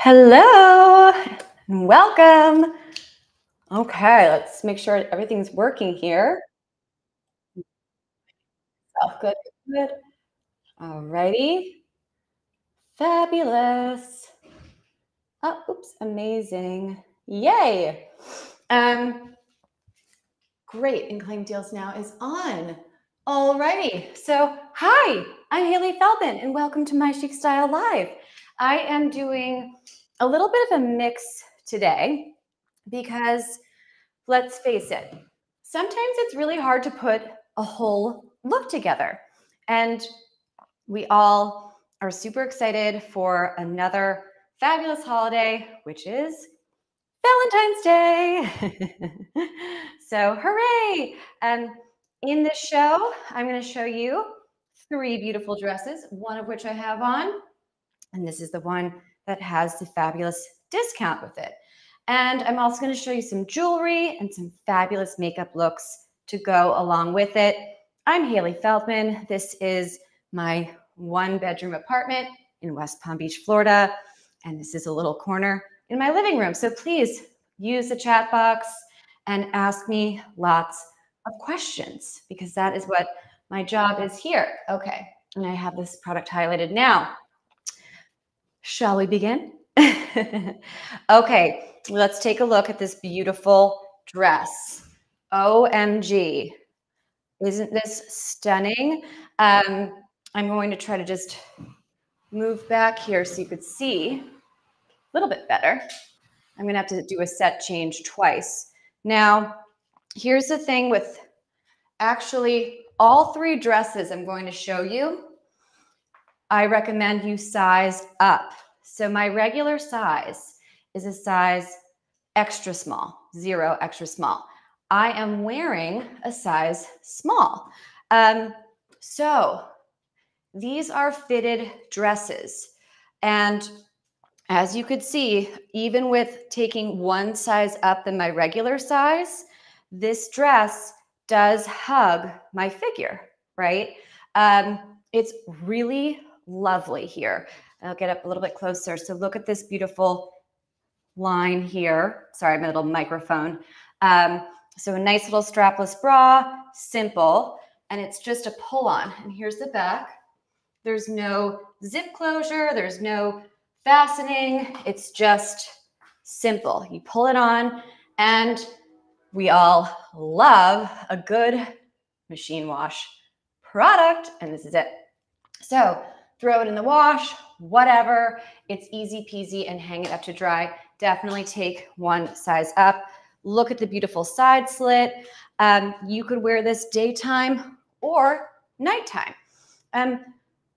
Hello and welcome. Okay, let's make sure everything's working here. Oh, good, good. All righty. Fabulous. Oh, oops, amazing. Yay. Um, Great. And Claim Deals Now is on. All righty. So, hi, I'm Hailey Feldman, and welcome to My Chic Style Live. I am doing a little bit of a mix today because let's face it, sometimes it's really hard to put a whole look together. And we all are super excited for another fabulous holiday, which is Valentine's Day. So, hooray! In this show, I'm going to show you 3 beautiful dresses, one of which I have on. And this is the one that has the fabulous discount with it. And I'm also going to show you some jewelry and some fabulous makeup looks to go along with it. I'm Hailey Feldman. This is my 1-bedroom apartment in West Palm Beach, Florida. And this is a little corner in my living room. So please use the chat box and ask me lots of questions because that is what my job is here. Okay. And I have this product highlighted now. Shall we begin? Okay, let's take a look at this beautiful dress. OMG. Isn't this stunning? I'm going to try to just move back here so you could see a little bit better. I'm going to have to do a set change twice. Now, here's the thing with actually all 3 dresses I'm going to show you. I recommend you size up. So my regular size is a size extra small, 0 extra small. I am wearing a size small. So these are fitted dresses. And as you could see, even with taking 1 size up than my regular size, this dress does hug my figure, right? It's really lovely here. I'll get up a little bit closer. So look at this beautiful line here. Sorry, my little microphone. So a nice little strapless bra, simple, and it's just a pull on. And here's the back. There's no zip closure. There's no fastening. It's just simple. You pull it on, and we all love a good machine wash product, and this is it. So throw it in the wash, whatever. It's easy peasy and hang it up to dry. Definitely take 1 size up. Look at the beautiful side slit. You could wear this daytime or nighttime.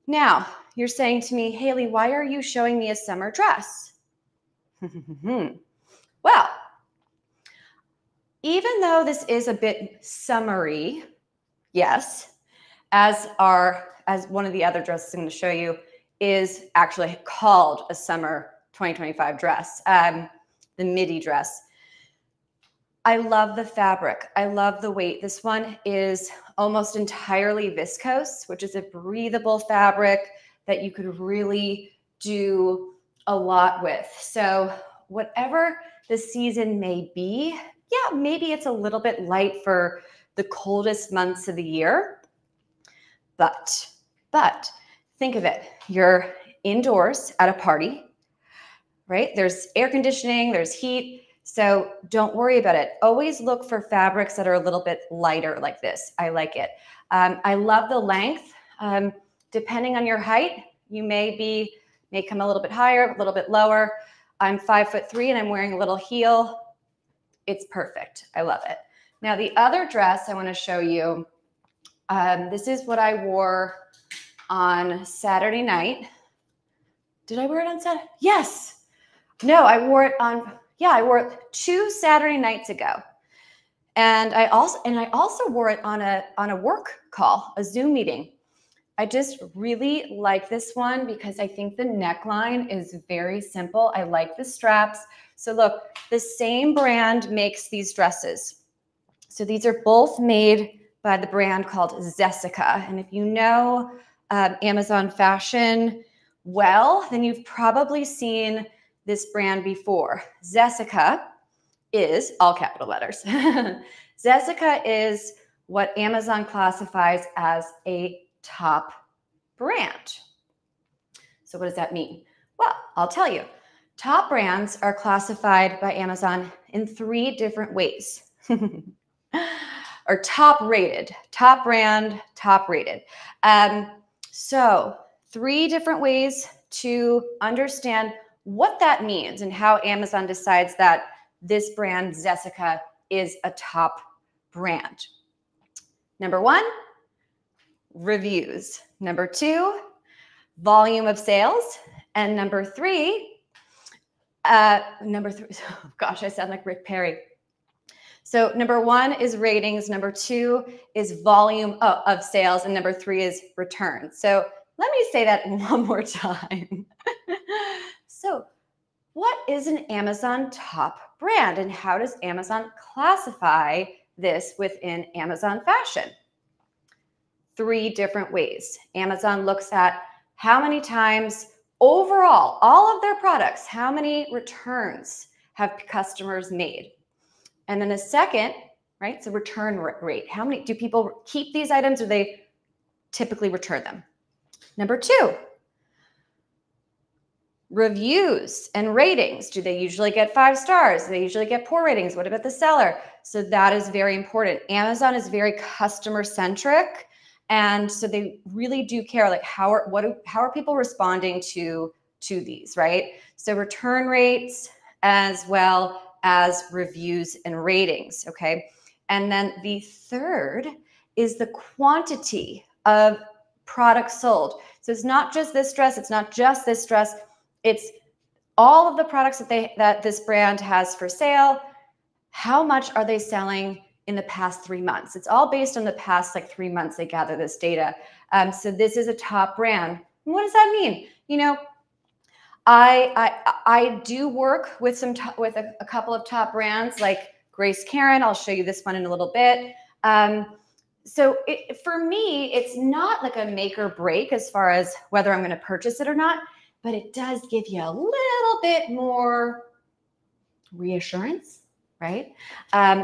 Now, you're saying to me, Hailey, why are you showing me a summer dress? Well, even though this is a bit summery, yes, as one of the other dresses I'm going to show you is actually called a summer 2025 dress, the midi dress. I love the fabric. I love the weight. This one is almost entirely viscose, which is a breathable fabric that you could really do a lot with. So whatever the season may be, yeah, maybe it's a little bit light for the coldest months of the year, but think of it. You're indoors at a party, right? There's air conditioning, there's heat. So don't worry about it. Always look for fabrics that are a little bit lighter like this. I like it. I love the length. Depending on your height, you may come a little bit higher, a little bit lower. I'm 5'3" and I'm wearing a little heel. It's perfect. I love it. Now the other dress I want to show you, this is what I wore on Saturday night. Did I wear it on Saturday? Yes. No, I wore it on, yeah, I wore it 2 Saturday nights ago. And I also wore it on a work call, a Zoom meeting. I just really like this one because I think the neckline is very simple. I like the straps. So look, the same brand makes these dresses. So these are both made by the brand called Zessica. And if you know Amazon fashion well, then you've probably seen this brand before. Jessica is, all capital letters, Jessica is what Amazon classifies as a top brand. So what does that mean? Well, I'll tell you. Top brands are classified by Amazon in 3 different ways. Or top rated, top brand, top rated. So 3 different ways to understand what that means and how Amazon decides that this brand, Jessica, is a top brand. Number 1, reviews. Number 2, volume of sales. And number 3, oh gosh, I sound like Rick Perry. So number 1 is ratings, number 2 is volume of sales, and number 3 is returns. So let me say that one more time. So what is an Amazon top brand, and how does Amazon classify this within Amazon fashion? 3 different ways. Amazon looks at how many times overall, all of their products, how many returns have customers made? And then the second, right, so return rate. How many do people keep these items, or they typically return them? Number 2, reviews and ratings. Do they usually get 5 stars? Do they usually get poor ratings? What about the seller? So that is very important. Amazon is very customer centric. And so they really do care, like how are people responding to these, right? So return rates as well as reviews and ratings, okay? And then the third is the quantity of products sold. So it's not just this dress, it's not just this dress, it's all of the products that this brand has for sale. How much are they selling in the past 3 months? It's all based on the past 3 months they gather this data. So this is a top brand. And what does that mean? You know, I do work with a couple of top brands like Grace Karen. I'll show you this one in a little bit. So for me, it's not like a make or break as far as whether I'm going to purchase it or not, but it does give you a little bit more reassurance. Right?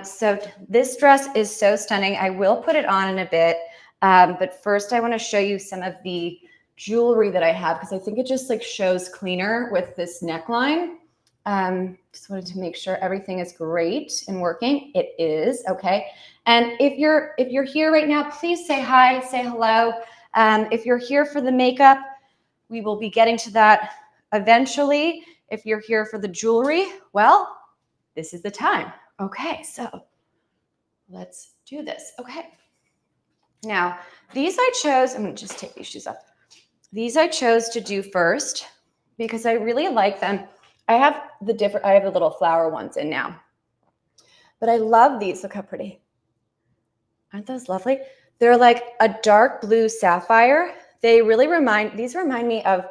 So this dress is so stunning. I will put it on in a bit. But first I want to show you some of the jewelry that I have, because I think it just shows cleaner with this neckline. Just wanted to make sure everything is great and working. It is, okay. And if you're here right now, please say hi, say hello. If you're here for the makeup, we will be getting to that eventually. If you're here for the jewelry, well, this is the time. Okay, so let's do this. Okay. Now, these I chose, I'm going to just take these shoes off. These I chose to do first because I really like them. I have the little flower ones in now. But I love these. Look how pretty. Aren't those lovely? They're like a dark blue sapphire. These remind me of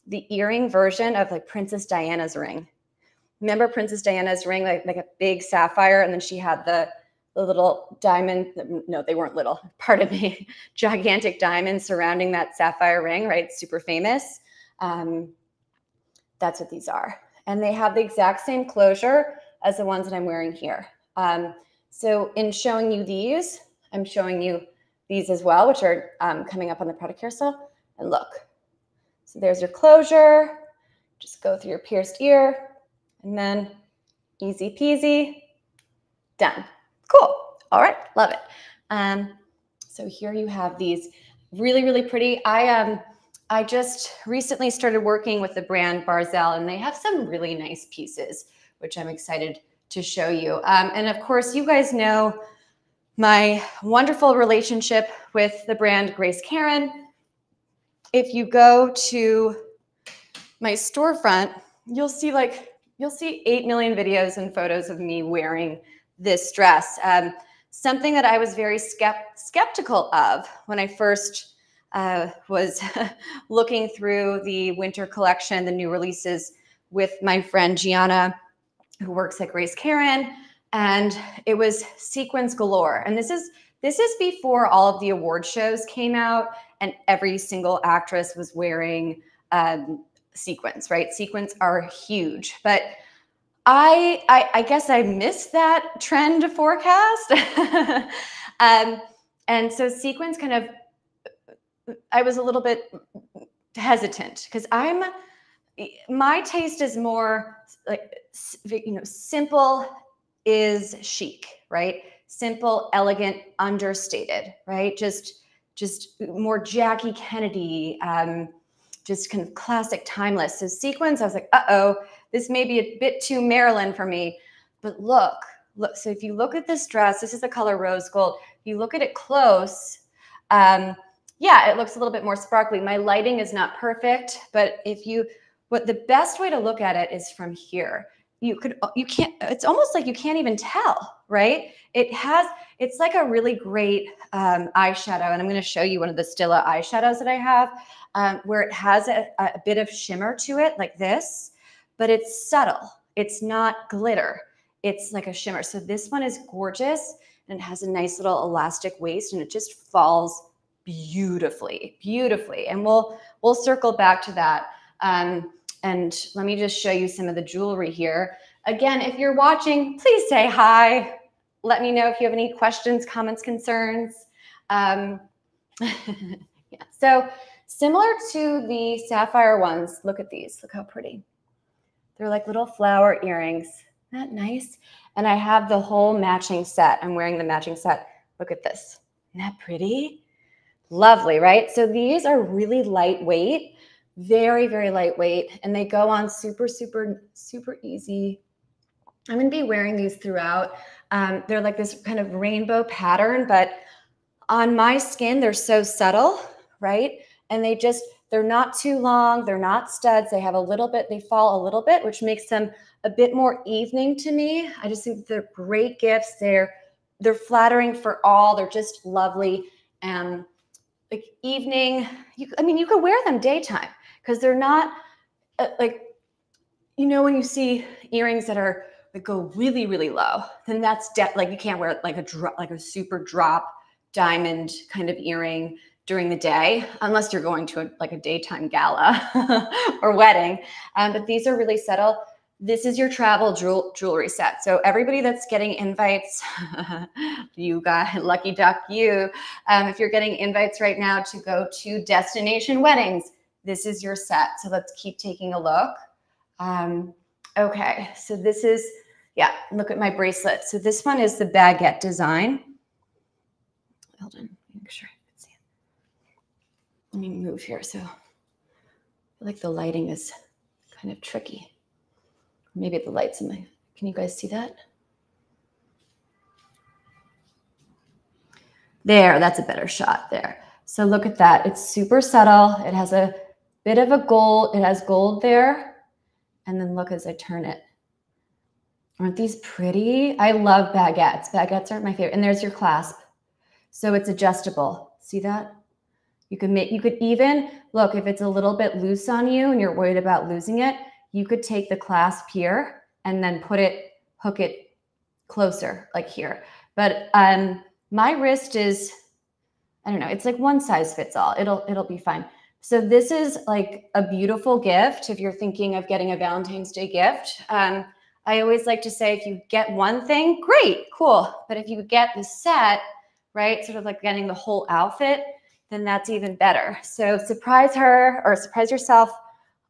the earring version of Princess Diana's ring. Remember Princess Diana's ring, like a big sapphire, and then she had the little diamond, no, they weren't little, pardon me, gigantic diamonds surrounding that sapphire ring, right? Super famous. That's what these are. And they have the exact same closure as the ones that I'm wearing here. So in showing you these, I'm showing you these as well, which are coming up on the product carousel. And look, so there's your closure. Just go through your pierced ear. And then easy peasy, done. Cool. All right, love it. So here you have these really, really pretty. I just recently started working with the brand Barzell, and they have some really nice pieces, which I'm excited to show you. And of course, you guys know my wonderful relationship with the brand Grace Karen. If you go to my storefront, you'll see 8 million videos and photos of me wearing this dress. Something that I was very skeptical of when I first was looking through the winter collection, the new releases with my friend Gianna, who works at Grace Karen, and it was sequins galore. And this is before all of the award shows came out and every single actress was wearing sequins, right? Sequins are huge, but I guess I missed that trend forecast. And so sequins kind of, I was a little bit hesitant because my taste is more like, simple is chic, right? Simple, elegant, understated, right? Just more Jackie Kennedy, just kind of classic, timeless. So sequins, I was like, uh-oh, this may be a bit too Marilyn for me. But look. So if you look at this dress, this is the color rose gold. If you look at it close, yeah, it looks a little bit more sparkly. My lighting is not perfect, but the best way to look at it is from here. It's almost like you can't even tell, right? It's like a really great eyeshadow, and I'm going to show you one of the Stila eyeshadows that I have, where it has a bit of shimmer to it like this, but it's subtle. It's not glitter. It's like a shimmer. So this one is gorgeous, and it has a nice little elastic waist, and it just falls beautifully, beautifully. And we'll circle back to that. And let me just show you some of the jewelry here. Again, if you're watching, please say hi. Let me know if you have any questions, comments, concerns. Yeah. So similar to the sapphire ones, look at these. Look how pretty. They're like little flower earrings. Isn't that nice? And I have the whole matching set. I'm wearing the matching set. Look at this. Isn't that pretty? Lovely, right? So these are really lightweight, very, very lightweight, and they go on super, super, super easy. I'm going to be wearing these throughout. They're like this kind of rainbow pattern, but on my skin, they're so subtle, right? And they're not too long. They're not studs. They fall a little bit, which makes them a bit more evening to me. I just think they're great gifts. They're flattering for all. They're just lovely. Like evening, you could wear them daytime because they're not like, when you see earrings that go really, really low, then that's like you can't wear like a super drop diamond kind of earring during the day unless you're going to a daytime gala or wedding. But these are really subtle. This is your travel jewelry set. So everybody that's getting invites, you got lucky duck you. If you're getting invites right now to go to destination weddings, this is your set. So let's keep taking a look. Okay, so this is, yeah, look at my bracelet. So this one is the baguette design. Hold on, make sure I can see it. Let me move here. So I feel like the lighting is kind of tricky. Maybe the lights can you guys see that? There, that's a better shot there. So look at that. It's super subtle. It has a bit of a gold. It has gold there. And then look as I turn it. Aren't these pretty? I love baguettes. Baguettes aren't my favorite. And there's your clasp. So it's adjustable. See that? You could even, look, if it's a little bit loose on you and you're worried about losing it, you could take the clasp here and then hook it closer, like here. But my wrist is, I don't know, it's like one size fits all. It'll be fine. So this is like a beautiful gift if you're thinking of getting a Valentine's Day gift. I always like to say, if you get one thing, great, cool. But if you get the set, right, sort of like getting the whole outfit, then that's even better. So surprise her or surprise yourself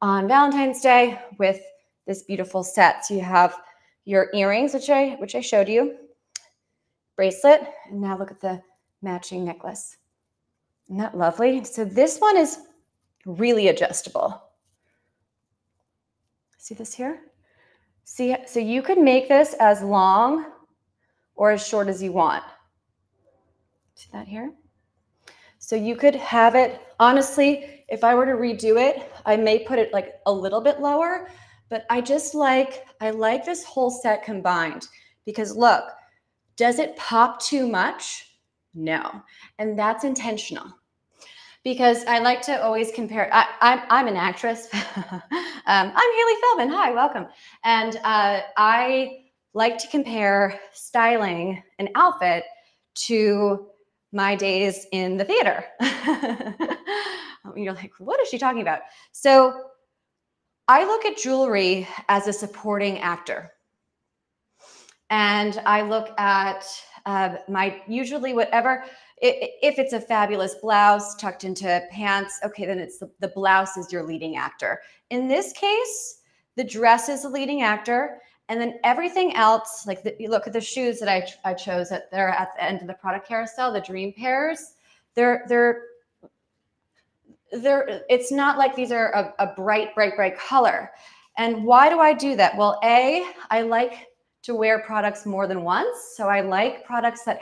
on Valentine's Day with this beautiful set. So you have your earrings, which I showed you, bracelet, and now look at the matching necklace. Isn't that lovely? So this one is really adjustable. See this here? See, so you could make this as long or as short as you want. See that here? So you could have it, honestly, if I were to redo it, I may put it like a little bit lower, but I like this whole set combined because look, does it pop too much? No. And that's intentional because I like to always compare. I'm an actress. I'm Hailey Feldman. Hi, welcome. And I like to compare styling an outfit to my days in the theater. You're like, what is she talking about? So I look at jewelry as a supporting actor. And I look at usually whatever, if it's a fabulous blouse tucked into pants, okay, then it's the blouse is your leading actor. In this case, the dress is the leading actor. And then everything else, like you look at the shoes that I chose that they're at the end of the product carousel, the dream pairs, it's not like these are a bright color. And why do I do that? Well, I like to wear products more than once. So I like products that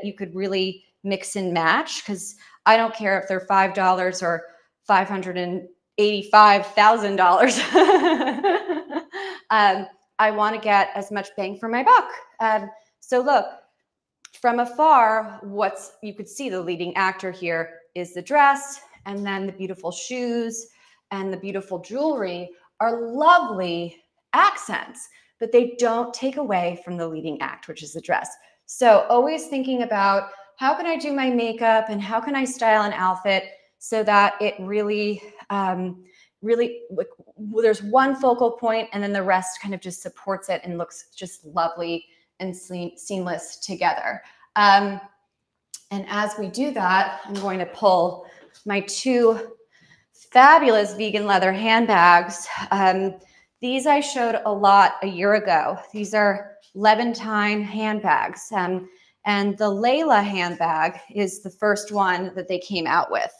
you could really mix and match, because I don't care if they're $5 or $585,000. I want to get as much bang for my buck. So look, from afar, you could see the leading actor here is the dress, and then the beautiful shoes and the beautiful jewelry are lovely accents, but they don't take away from the leading act, which is the dress. So always thinking about how can I do my makeup and how can I style an outfit so that it really, there's one focal point and then the rest kind of just supports it and looks just lovely and seamless together. And as we do that, I'm going to pull my two fabulous vegan leather handbags. These I showed a lot a year ago. These are Levantine handbags. And the Layla handbag is the first one that they came out with.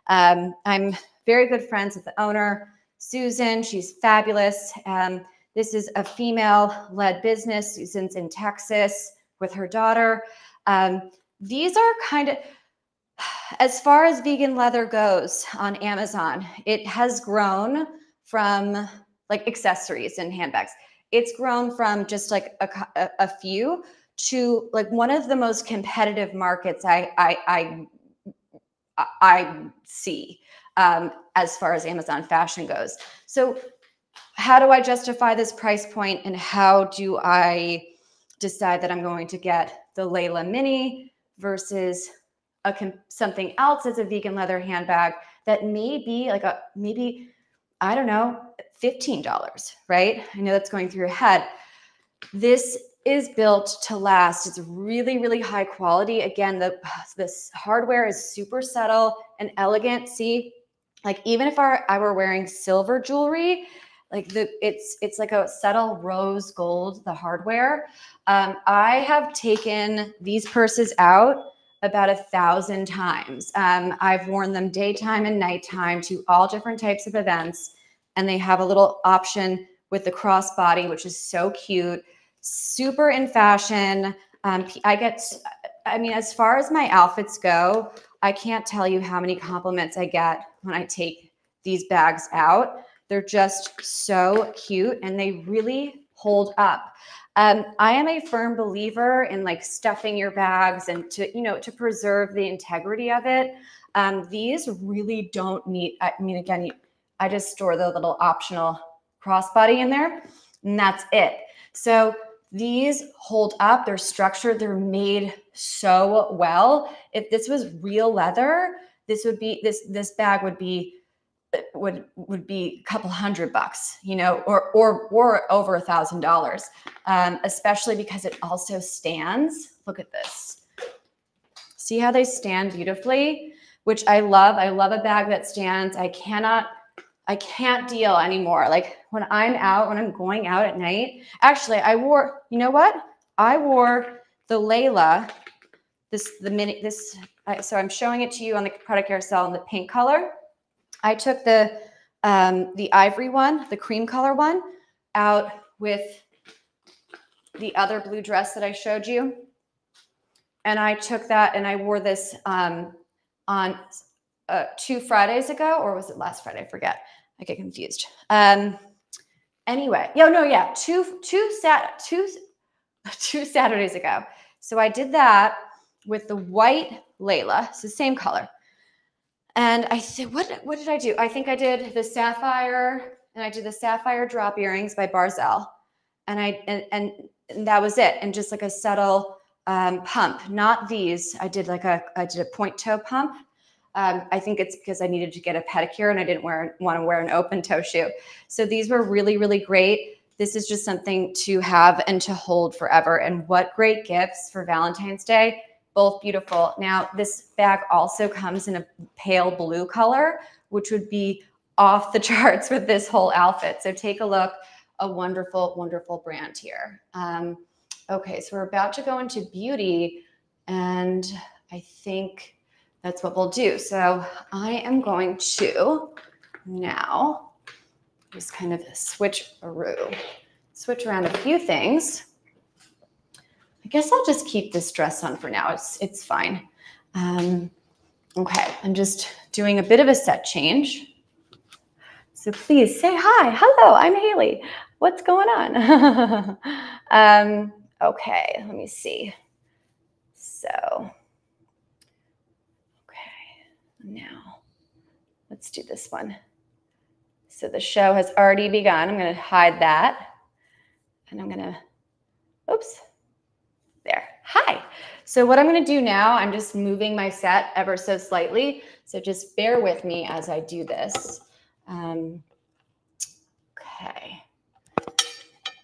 I'm very good friends with the owner, Susan. She's fabulous. This is a female-led business. Susan's in Texas with her daughter. These are kind of, as far as vegan leather goes on Amazon, it has grown from like accessories and handbags. It's grown from just like a few to like one of the most competitive markets I see as far as Amazon fashion goes. So how do I justify this price point, and how do I decide that I'm going to get the Layla Mini versus something else as a vegan leather handbag that may be like maybe, I don't know, $15, right? I know that's going through your head. This is built to last. It's really, really high quality. Again, this hardware is super subtle and elegant. See, like even if I were wearing silver jewelry, like it's like a subtle rose gold, the hardware. I have taken these purses out about 1,000 times. I've worn them daytime and nighttime to all different types of events. And they have a little option with the crossbody, which is so cute, super in fashion. I mean, as far as my outfits go, I can't tell you how many compliments I get when I take these bags out. They're just so cute and they really hold up. I am a firm believer in like stuffing your bags and to preserve the integrity of it. These really don't need, I mean, again, I just store the little optional crossbody in there and that's it. So these hold up, they're structured, they're made so well. If this was real leather, this bag would be a couple $100, you know, or over $1,000, especially because it also stands. Look at this. See how they stand beautifully, which I love. I love a bag that stands. I can't deal anymore. Like when I'm going out at night, actually you know what? I wore the Layla, so I'm showing it to you on the product carousel in the pink color. I took the ivory one, the cream color one, out with the other blue dress that I showed you. And I took that and I wore this on 2 Fridays ago, or was it last Friday? I forget. I get confused. Anyway, two Saturdays ago. So I did that with the white Layla. It's the same color. And I said, what did I do? I think I did the sapphire, and I did the sapphire drop earrings by Barzell. And that was it. And just like a subtle pump, not these. I did a point toe pump. I think it's because I needed to get a pedicure and I didn't want to wear an open toe shoe. So these were really, really great. This is just something to have and to hold forever. And what great gifts for Valentine's Day. Both beautiful. Now, this bag also comes in a pale blue color, which would be off the charts with this whole outfit. So take a look. A wonderful, wonderful brand here. Okay, so we're about to go into beauty, and I think that's what we'll do. So I am going to now just kind of switch around a few things. I guess I'll just keep this dress on for now. It's fine. Okay, I'm just doing a bit of a set change. So please say hi. Hello, I'm Hailey. What's going on? Okay, let me see. So, okay, now let's do this one. So the show has already begun. I'm going to hide that. And I'm going to, oops, there. Hi. So what I'm going to do now, I'm just moving my set ever so slightly. So just bear with me as I do this. Okay.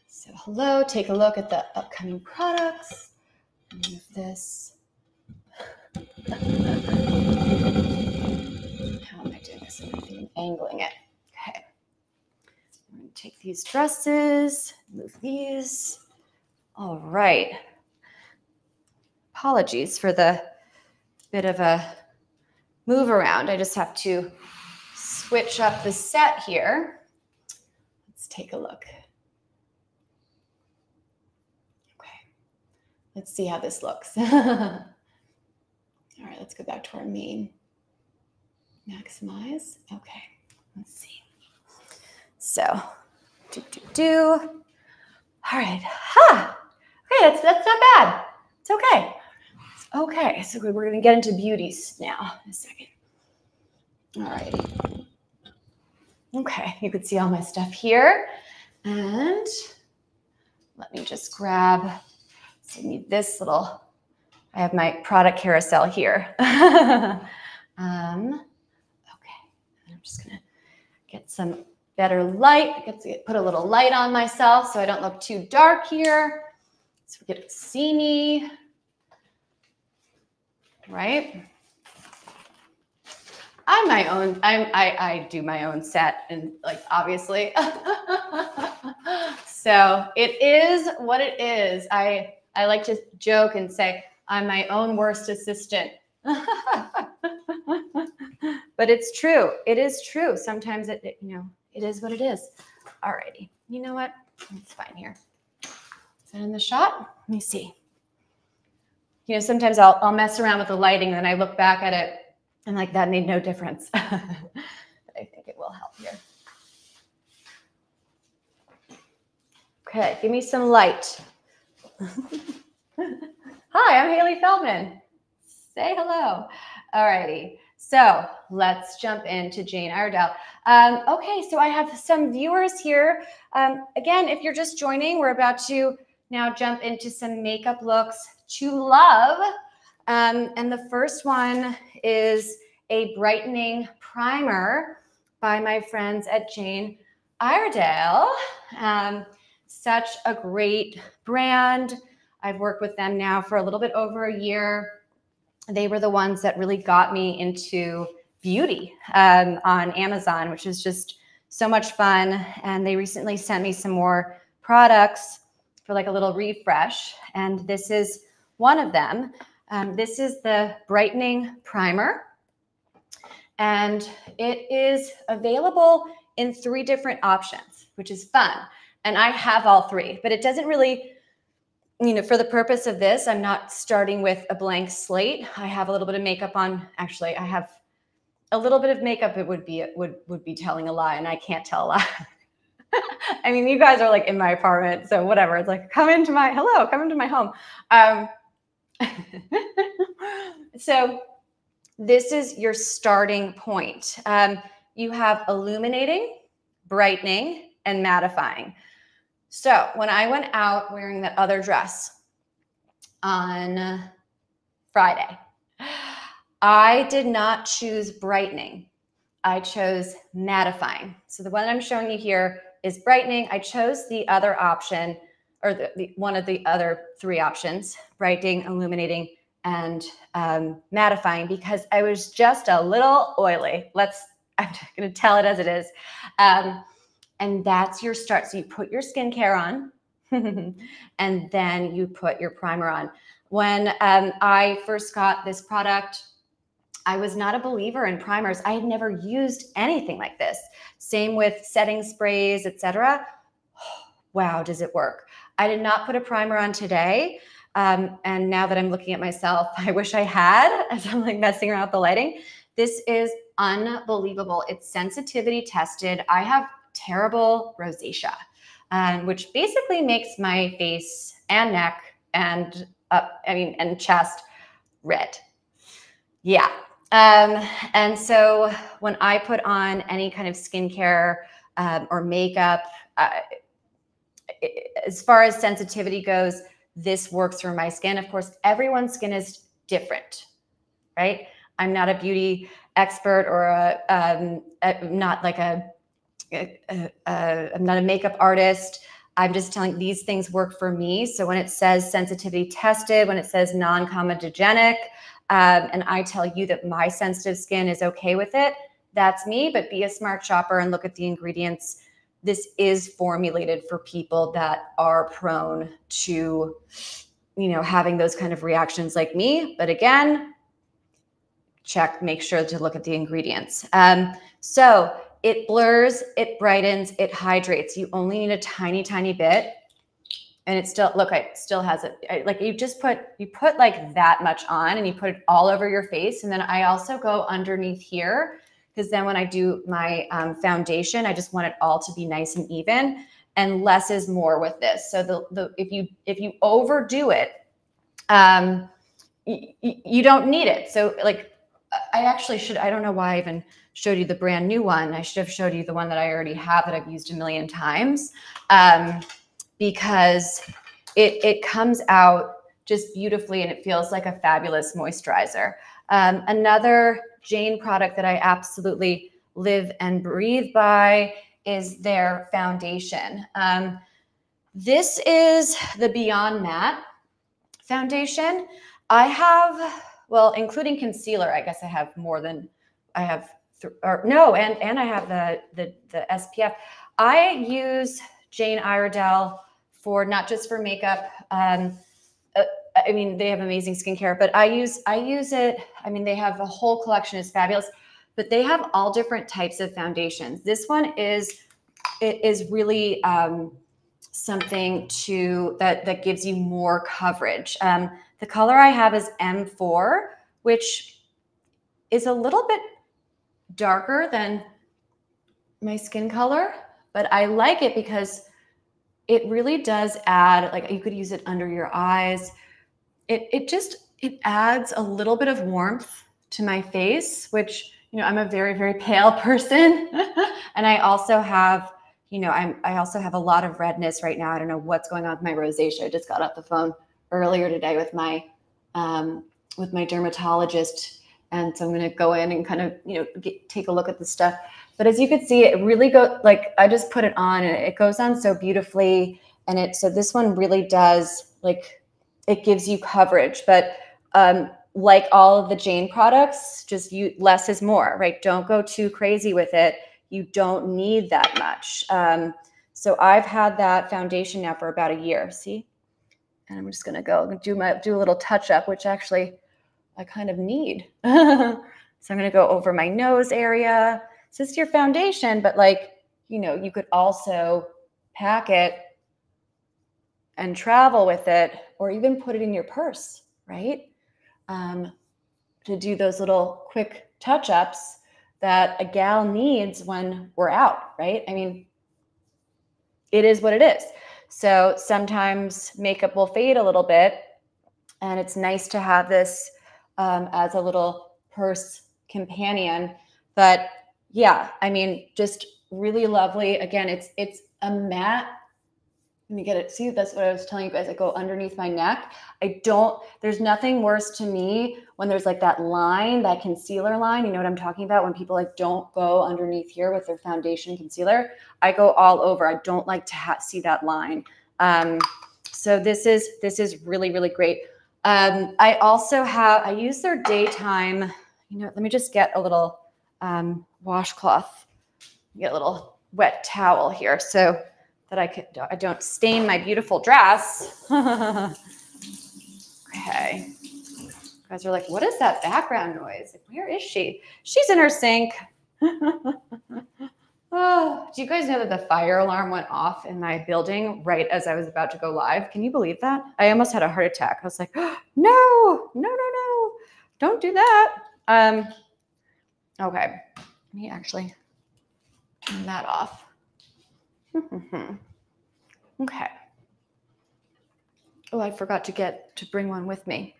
So hello, take a look at the upcoming products. Move this. How am I doing this? I'm angling it. Okay. I'm going to take these dresses, move these. All right. Apologies for the bit of a move around. I just have to switch up the set here. Let's take a look. Okay. Let's see how this looks. All right, let's go back to our main. Maximize. Okay, let's see. So, All right. Ha! Okay, that's not bad. It's okay. Okay, so we're going to get into beauties now in a second. All right. Okay, you can see all my stuff here. And let me just grab, so I need this little, I have my product carousel here. Okay, I'm just going to get some better light. Put a little light on myself so I don't look too dark here. So we get to see me. Right? I'm my own, I do my own set, and like obviously. So it is what it is. I like to joke and say I'm my own worst assistant. But it's true. It is true. Sometimes it is what it is. Alrighty. You know what? It's fine here. Is that in the shot? Let me see. You know, sometimes I'll mess around with the lighting and then I look back at it and like that made no difference. But I think it will help here. Okay, give me some light. Hi, I'm Hailey Feldman. Say hello. All righty. So let's jump into Jane Iredale. Okay, so I have some viewers here. Again, if you're just joining, we're about to now jump into some makeup looks to love. And the first one is a brightening primer by my friends at Jane Iredale. Such a great brand. I've worked with them now for a little bit over a year. They were the ones that really got me into beauty on Amazon, which is just so much fun. And they recently sent me some more products for like a little refresh. And this is one of them. This is the brightening primer. And it is available in 3 different options, which is fun. And I have all 3, but it doesn't really, you know, for the purpose of this, I'm not starting with a blank slate. I have a little bit of makeup on. Actually, I have a little bit of makeup. It would be telling a lie, and I can't tell a lie. I mean, you guys are like in my apartment, so whatever. It's like, come into my home. So this is your starting point. You have illuminating, brightening, and mattifying. So when I went out wearing that other dress on Friday, I did not choose brightening. I chose mattifying. So the one I'm showing you here is brightening. I chose the other option, or one of the other 3 options, brightening, illuminating, and mattifying, because I was just a little oily. I'm going to tell it as it is. And that's your start. So you put your skincare on and then you put your primer on. When I first got this product, I was not a believer in primers. I had never used anything like this. Same with setting sprays, etc. Wow, does it work? I did not put a primer on today. And now that I'm looking at myself, I wish I had, as I'm like messing around with the lighting. This is unbelievable. It's sensitivity tested. I have terrible rosacea, which basically makes my face and neck and and chest red. Yeah. And so when I put on any kind of skincare or makeup, as far as sensitivity goes, this works for my skin. Of course, everyone's skin is different, right? I'm not a beauty expert or I'm not a makeup artist. I'm just telling these things work for me. So when it says sensitivity tested, when it says non-comedogenic, and I tell you that my sensitive skin is okay with it, that's me. But be a smart shopper and look at the ingredients. This is formulated for people that are prone to, having those kind of reactions like me. But again, make sure to look at the ingredients. So it blurs, it brightens, it hydrates. You only need a tiny, tiny bit. And it still, look, it still has it. Like you put like that much on and you put it all over your face. And then I also go underneath here, because then when I do my foundation, I just want it all to be nice and even, and less is more with this. So if you overdo it, you don't need it. So like I don't know why I even showed you the brand new one. I should have showed you the one that I already have that I've used a million times, because it comes out just beautifully and it feels like a fabulous moisturizer. Another Jane product that I absolutely live and breathe by is their foundation. This is the Beyond Matte foundation. I have, well, including concealer, I guess I have more than I have, and I have the SPF. I use Jane Iredale for not just for makeup. I mean, they have amazing skincare, but I use it. I mean, they have a whole collection, is fabulous, but they have all different types of foundations. This one is really something that gives you more coverage. The color I have is M4, which is a little bit darker than my skin color, but I like it because it really does add, like you could use it under your eyes. It adds a little bit of warmth to my face, which, I'm a very, very pale person. And I also have, I also have a lot of redness right now. I don't know what's going on with my rosacea. I just got off the phone earlier today with my dermatologist. And so I'm going to go in and kind of, take a look at the stuff. But as you can see, it really I just put it on and it goes on so beautifully. And so this one really does, it gives you coverage, but like all of the Jane products, just less is more, right? Don't go too crazy with it. You don't need that much. So I've had that foundation now for about a year. See, and I'm just gonna go do a little touch up, which actually I kind of need. So I'm gonna go over my nose area. So it's your foundation, but you could also pack it and travel with it, or even put it in your purse, right? To do those little quick touch-ups that a gal needs when we're out, right? I mean, it is what it is. So sometimes makeup will fade a little bit, and it's nice to have this as a little purse companion. But yeah, I mean, just really lovely. Again, it's a matte Let me get it. See, that's what I was telling you guys. I go underneath my neck. There's nothing worse to me when there's like that line, that concealer line. You know what I'm talking about? When people like don't go underneath here with their foundation concealer. I go all over. I don't like to see that line. So this is really, really great. I also I use their daytime, you know, let me just get a little washcloth, get a little wet towel here so that I don't stain my beautiful dress. Okay. You guys are like, what is that background noise? Like, where is she? She's in her sink. Oh, do you guys know that the fire alarm went off in my building right as I was about to go live? Can you believe that? I almost had a heart attack. I was like, oh, no, don't do that. Okay, let me actually turn that off. Okay. Oh, I forgot to bring one with me.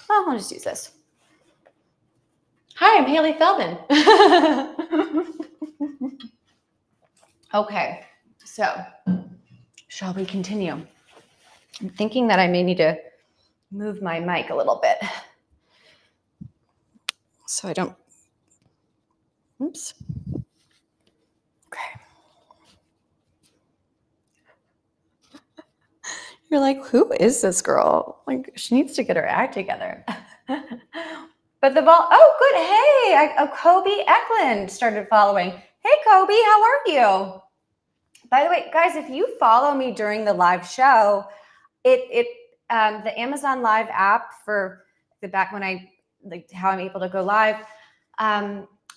Oh, I'll just use this. Hi, I'm Hailey Feldman. Okay, so shall we continue? I'm thinking that I may need to move my mic a little bit so I don't, oops. Okay. You're like, who is this girl? Like, she needs to get her act together. But oh, good. Hey, Kobe Eklund started following. Hey, Kobe, how are you? By the way, guys, if you follow me during the live show, the Amazon Live app for back when how I'm able to go live,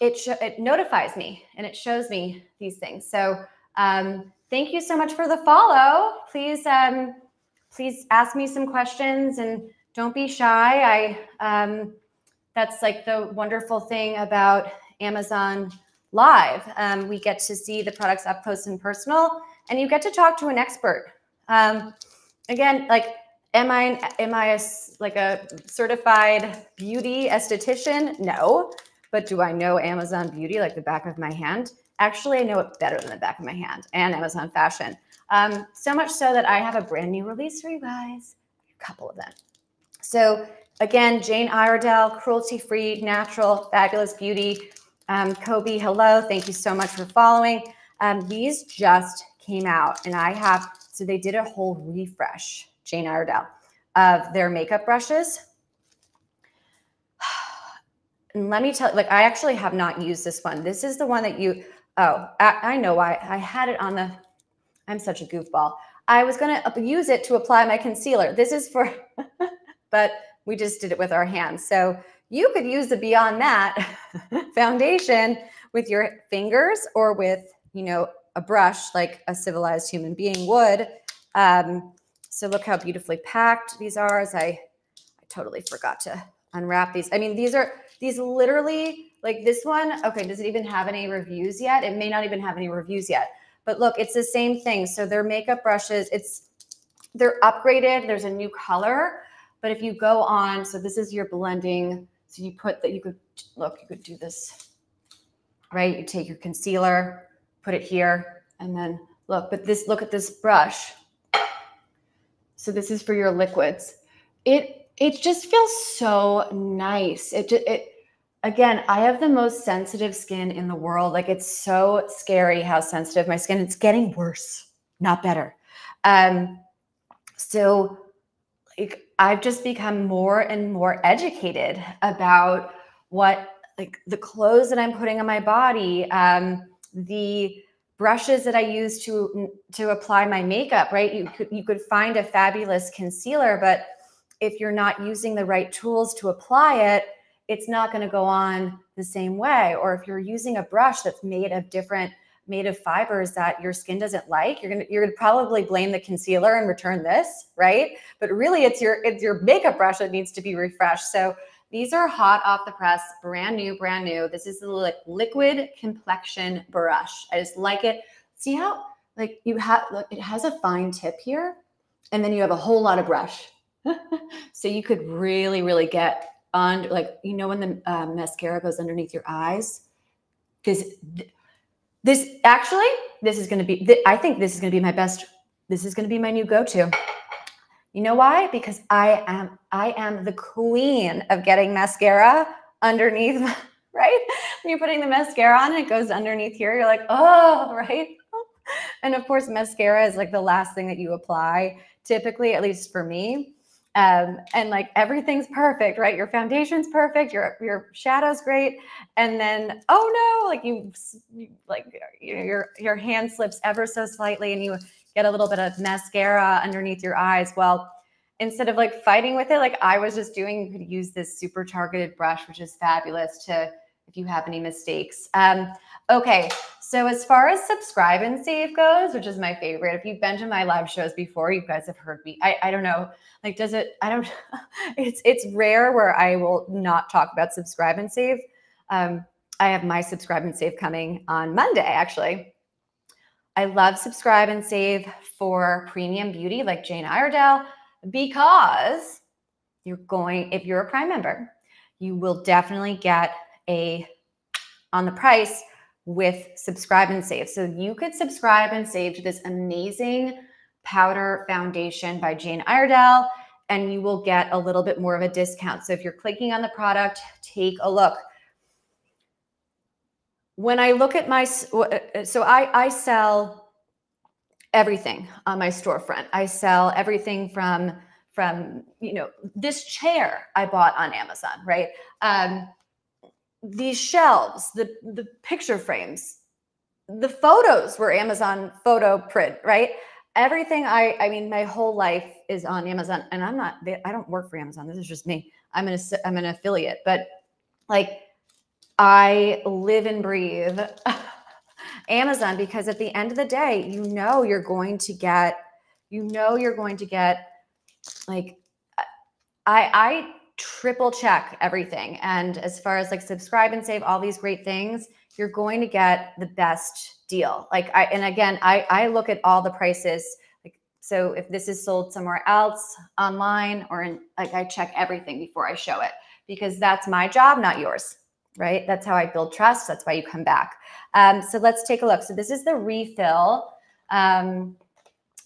it notifies me and it shows me these things. So thank you so much for the follow. Please ask me some questions and don't be shy. That's like the wonderful thing about Amazon Live. We get to see the products up close and personal, and you get to talk to an expert. Again, like, am I a certified beauty esthetician? No, but do I know Amazon Beauty like the back of my hand? Actually, I know it better than the back of my hand, and Amazon Fashion. So much so that I have a brand new release for you guys, a couple of them. So again, Jane Iredale, cruelty-free, natural, fabulous beauty. Kobe, hello. Thank you so much for following. These just came out, and so they did a whole refresh, Jane Iredale, of their makeup brushes. And let me tell you, like, I actually have not used this one. This is the one that I know why. I had it on I'm such a goofball. I was going to use it to apply my concealer. This is for, but we just did it with our hands. So you could use the Beyond Matte foundation with your fingers or with, you know, a brush like a civilized human being would. So look how beautifully packed these are. I totally forgot to unwrap these. I mean, these literally, like this one, okay, does it even have any reviews yet? It may not even have any reviews yet. But look, it's the same thing. So they're makeup brushes. They're upgraded. There's a new color. But if you go on, so this is your blending. So you could do this, right? You take your concealer, put it here, and then look at this brush. So this is for your liquids. It just feels so nice. Again, I have the most sensitive skin in the world. Like, it's so scary how sensitive my skin is. It's getting worse, not better. So like, I've just become more and more educated about the clothes that I'm putting on my body, the brushes that I use to apply my makeup, right? You could find a fabulous concealer, but if you're not using the right tools to apply it, it's not going to go on the same way. Or if you're using a brush that's made of fibers that your skin doesn't like, you're gonna probably blame the concealer and return this, right? But really, it's your makeup brush that needs to be refreshed. So these are hot off the press, brand new. This is the liquid complexion brush. I just like it. See how look, it has a fine tip here, and then you have a whole lot of brush. So you could really, really get on, like, you know, when the mascara goes underneath your eyes. I think this is going to be my best This is going to be my new go-to. You know why? Because I am the queen of getting mascara underneath, right? When you're putting the mascara on and it goes underneath here, you're like, oh, right? And of course, mascara is like the last thing that you apply, typically, at least for me. And like everything's perfect, right? Your foundation's perfect, your shadow's great, and then oh no, like your hand slips ever so slightly, and you get a little bit of mascara underneath your eyes. Well, instead of like fighting with it, like I was just doing, you could use this super targeted brush, which is fabulous to if you have any mistakes. Okay, so as far as subscribe and save goes, which is my favorite, if you've been to my live shows before, you guys have heard me. I don't know, like, does it, I don't, it's rare where I will not talk about subscribe and save. I have my subscribe and save coming on Monday, actually. I love subscribe and save for premium beauty like Jane Iredale, because you're going, if you're a Prime member, you will definitely get on the price with subscribe and save. So you could subscribe and save to this amazing powder foundation by Jane Iredale, and you will get a little bit more of a discount. So if you're clicking on the product, take a look. When I look at my, so I sell everything on my storefront. I sell everything from this chair I bought on Amazon, right? These shelves, the picture frames, the photos were Amazon photo print, right? Everything I mean, my whole life is on Amazon, and I don't work for Amazon. This is just me. I'm an affiliate, but like I live and breathe Amazon, because at the end of the day, you're going to get like, I triple check everything. And as far as like subscribe and save, all these great things, you're going to get the best deal. Like I look at all the prices. Like, so if this is sold somewhere else online or in, like, I check everything before I show it, because that's my job, not yours, right? That's how I build trust. That's why you come back. So let's take a look. So this is the refill. And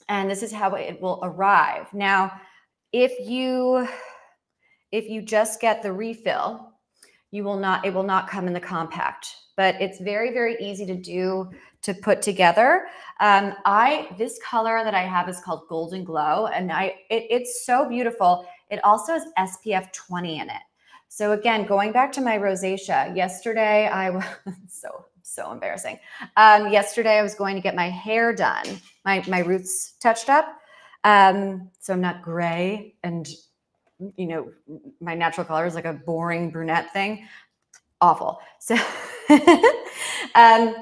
this is how it will arrive. Now, if you just get the refill, it will not come in the compact, but it's very, very easy to put together. This color that I have is called Golden Glow, and it's so beautiful. It also has SPF 20 in it. So again, going back to my rosacea, yesterday I was so embarrassing. Yesterday I was going to get my hair done, my roots touched up. So I'm not gray, and my natural color is like a boring brunette thing. Awful. So, and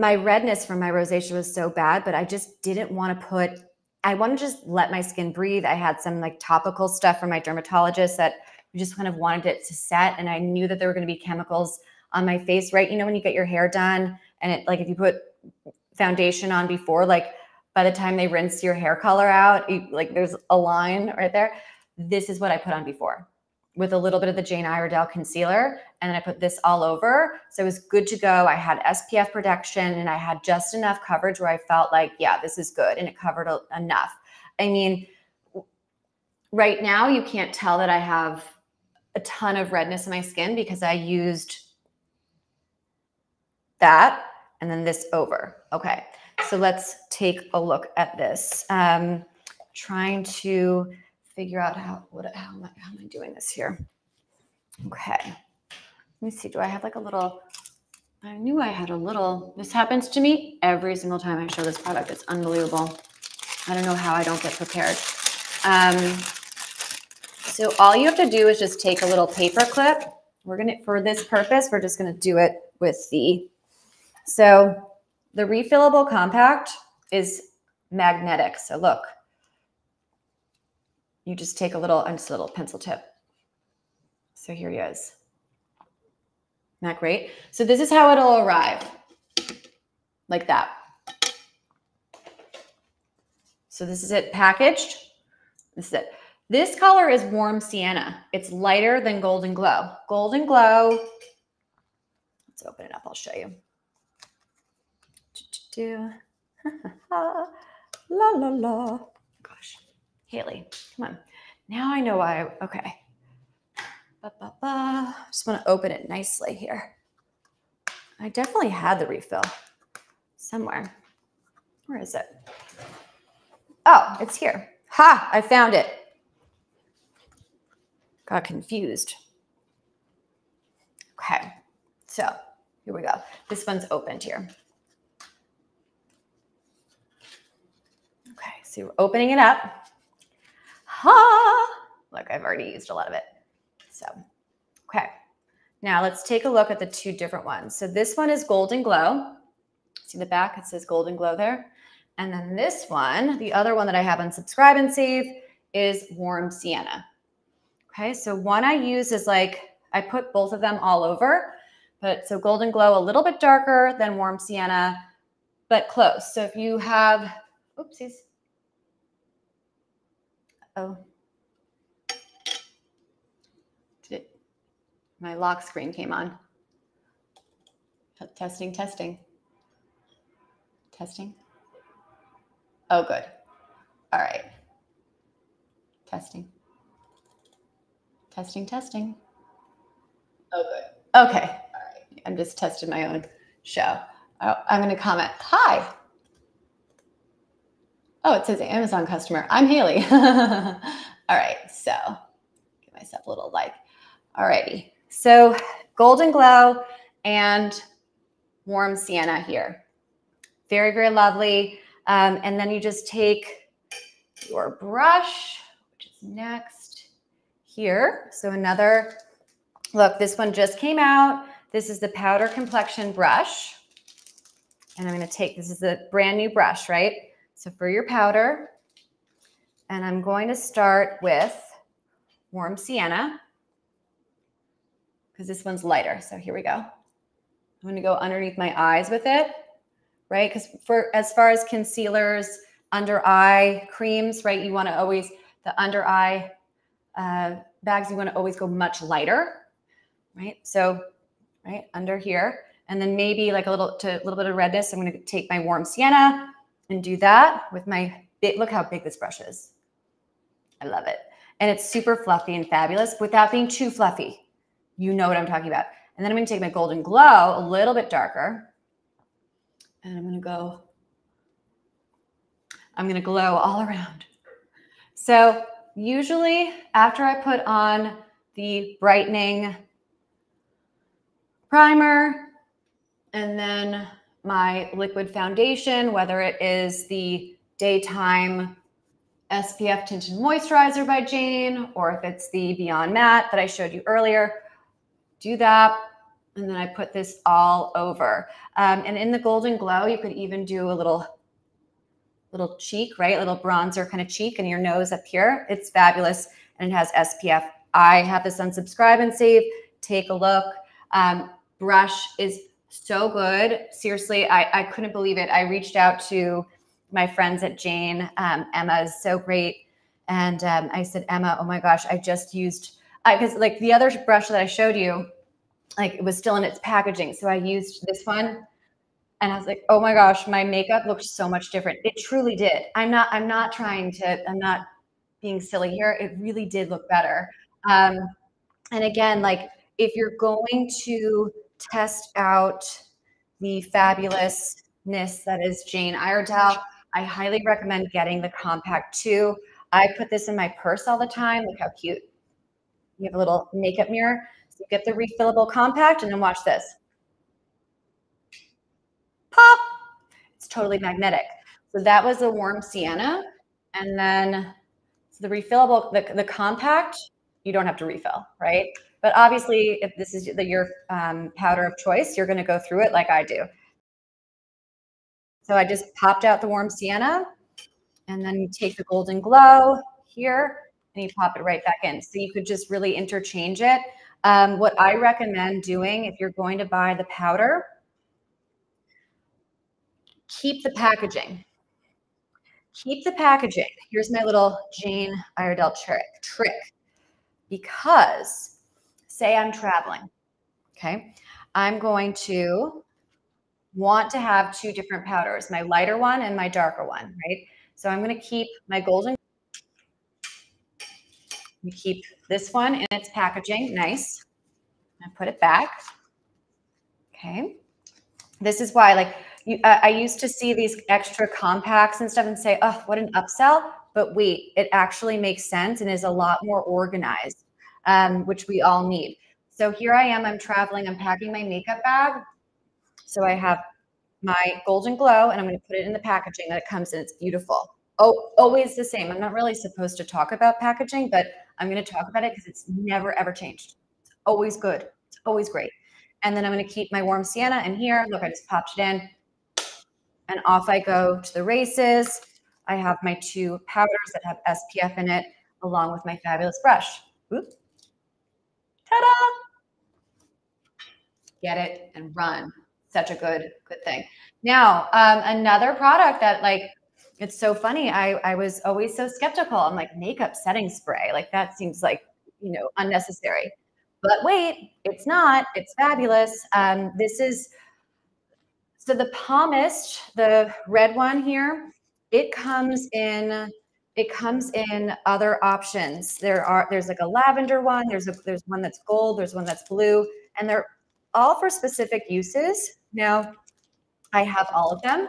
my redness from my rosacea was so bad, but I just didn't want to I want to just let my skin breathe. I had some like topical stuff from my dermatologist that we just kind of wanted it to set. And I knew that there were going to be chemicals on my face, right? When you get your hair done and it, like, if you put foundation on before, like by the time they rinse your hair color out, like there's a line right there. This is what I put on before, with a little bit of the Jane Iredale concealer. And then I put this all over. So it was good to go. I had SPF protection, and I had just enough coverage where I felt like, yeah, this is good. And it covered enough. I mean, right now you can't tell that I have a ton of redness in my skin because I used that and then this over. Okay. So let's take a look at this. Trying to figure out how am I doing this here? Okay. Let me see. Do I have like a little, I knew I had a little, this happens to me every single time I show this product. It's unbelievable. I don't know how I don't get prepared. So all you have to do is just take a little paper clip. For this purpose, we're just going to do it with so the refillable compact is magnetic. So look, you just take just a little pencil tip. So here he is. Isn't that great? So this is how it'll arrive, like that. So this is it packaged. This is it. This color is warm sienna. It's lighter than Golden Glow. Golden Glow, let's open it up. I'll show you. La la la. Gosh, Hailey, come on. Now I know why. Okay. Ba, ba, ba. Just want to open it nicely here. I definitely had the refill somewhere. Where is it? Oh, it's here. Ha! I found it. Got confused. Okay, so here we go. This one's opened here. Okay, so we're opening it up. Ha! Look, I've already used a lot of it. So, okay. Now let's take a look at the two different ones. So this one is Golden Glow. See the back? It says Golden Glow there. And then this one, the other one that I have on Subscribe and Save, is Warm Sienna. Okay, so one I use is like, I put both of them all over, but so Golden Glow a little bit darker than Warm Sienna, but close. So if you have, oopsies. Oh, my lock screen came on. Testing, testing. Testing. Oh, good. All right. Testing. Testing, testing. Oh, good. Okay. All right. I'm just testing my own show. Oh, I'm going to comment. Hi. Oh, it says Amazon customer. I'm Hailey. All right. So give myself a little like. All righty. So Golden Glow and Warm Sienna here. Very, very lovely. And then you just take your brush, which is next here. So another, look, this one just came out. This is the powder complexion brush. And I'm going to take, this is a brand new brush, right? So for your powder, and I'm going to start with Warm Sienna because this one's lighter. So here we go. I'm going to go underneath my eyes with it, right? Because for as far as concealers, under eye creams, right? You want to always, the under eye bags, you want to always go much lighter, right? So, right under here, and then maybe like a little bit of redness. I'm going to take my Warm Sienna and do that with my big, look how big this brush is. I love it. And it's super fluffy and fabulous without being too fluffy. You know what I'm talking about. And then I'm going to take my Golden Glow, a little bit darker, and I'm going to glow all around. So usually after I put on the brightening primer and then my liquid foundation, whether it is the Daytime SPF Tinted Moisturizer by Jane, or if it's the Beyond Matte that I showed you earlier, do that. And then I put this all over. And in the Golden Glow, you could even do a little cheek, right? A little bronzer kind of cheek and your nose up here. It's fabulous. And it has SPF. I have this on Subscribe and Save. Take a look. Brush is so good. Seriously, I couldn't believe it. I reached out to my friends at Jane. Emma is so great. And I said, Emma, oh my gosh, I just used, because like the other brush that I showed you, like it was still in its packaging. So I used this one and I was like, oh my gosh, my makeup looked so much different. It truly did. I'm not being silly here. It really did look better. And again, like if you're going to test out the fabulousness that is Jane Iredale, I highly recommend getting the compact too. I put this in my purse all the time. Look how cute. You have a little makeup mirror. So you get the refillable compact and then watch this. Pop. It's totally magnetic. So that was the Warm Sienna. And then the refillable, the compact, you don't have to refill, right? But obviously, if this is your powder of choice, you're going to go through it like I do. So I just popped out the Warm Sienna, and then you take the Golden Glow here, and you pop it right back in. So you could just really interchange it. What I recommend doing if you're going to buy the powder, keep the packaging. Keep the packaging. Here's my little Jane Iredale trick. Because say I'm traveling, okay? I'm going to want to have two different powders, my lighter one and my darker one, right? So I'm going to keep my golden. We keep this one in its packaging, nice. And put it back. Okay. This is why, like, I used to see these extra compacts and stuff and say, oh, what an upsell. But wait, it actually makes sense and is a lot more organized, which we all need. So here I am, I'm traveling, I'm packing my makeup bag. So I have my Golden Glow and I'm going to put it in the packaging that it comes in. It's beautiful. Oh, always the same. I'm not really supposed to talk about packaging, but I'm going to talk about it because it's never, ever changed. It's always good. It's always great. And then I'm going to keep my warm sienna in here. Look, I just popped it in and off I go to the races. I have my two powders that have SPF in it along with my fabulous brush. Oop. Ta-da! Get it and run. Such a good thing. Now, another product that, like, it's so funny. I was always so skeptical. I'm like, makeup setting spray. Like, that seems like, you know, unnecessary. But wait, it's not. It's fabulous. This is, so the Palmist, the red one here, it comes in other options. There's like a lavender one, there's one that's gold, there's one that's blue, and they're all for specific uses. Now, I have all of them,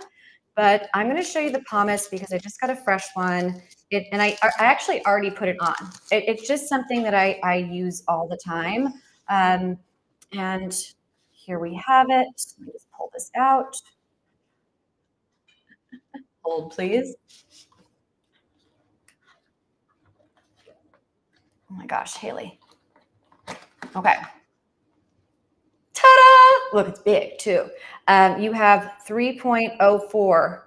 but I'm going to show you the Palmist because I just got a fresh one. And I actually already put it on. It's just something that I use all the time. And here we have it. Let me just pull this out. Hold, please. Oh my gosh, Hailey. Okay. Ta-da! Look, it's big too. You have 3.04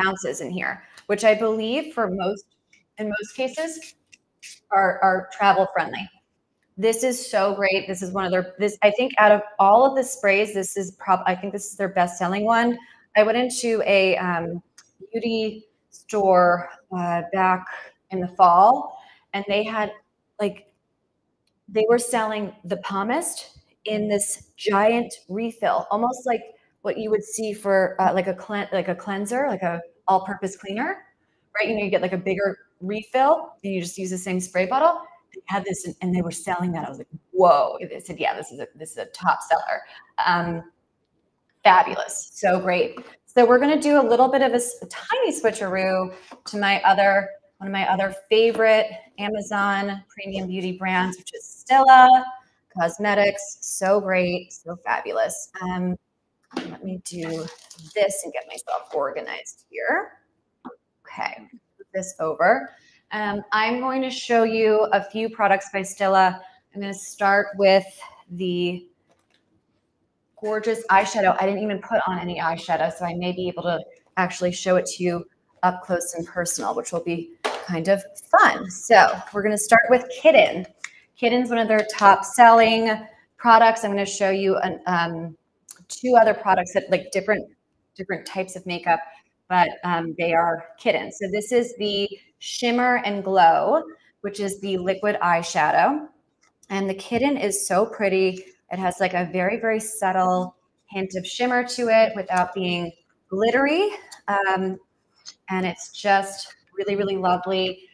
ounces in here, which I believe in most cases are travel friendly. This is so great. This is one of I think out of all of the sprays, I think this is their best selling one. I went into a beauty store back in the fall, and they had, like, they were selling the Palmist in this giant refill, almost like what you would see for like a cleanser, like a all-purpose cleaner, right? You know, you get like a bigger refill, and you just use the same spray bottle. They had this, and they were selling that. I was like, whoa! They said, yeah, this is a top seller. Fabulous, so great. So we're going to do a little bit of a tiny switcheroo to one of my other favorite Amazon premium beauty brands, which is Stila Cosmetics. So great, so fabulous. Let me do this and get myself organized here. Okay, move this over. I'm going to show you a few products by Stila. I'm going to start with the gorgeous eyeshadow. I didn't even put on any eyeshadow, so I may be able to actually show it to you up close and personal, which will be kind of fun. So we're going to start with Kitten. Kitten's one of their top selling products. I'm going to show you two other products that, like, different types of makeup, but they are Kitten. So this is the Shimmer and Glow, which is the liquid eyeshadow. And the Kitten is so pretty. It has like a very, very subtle hint of shimmer to it without being glittery. And it's just really, really lovely.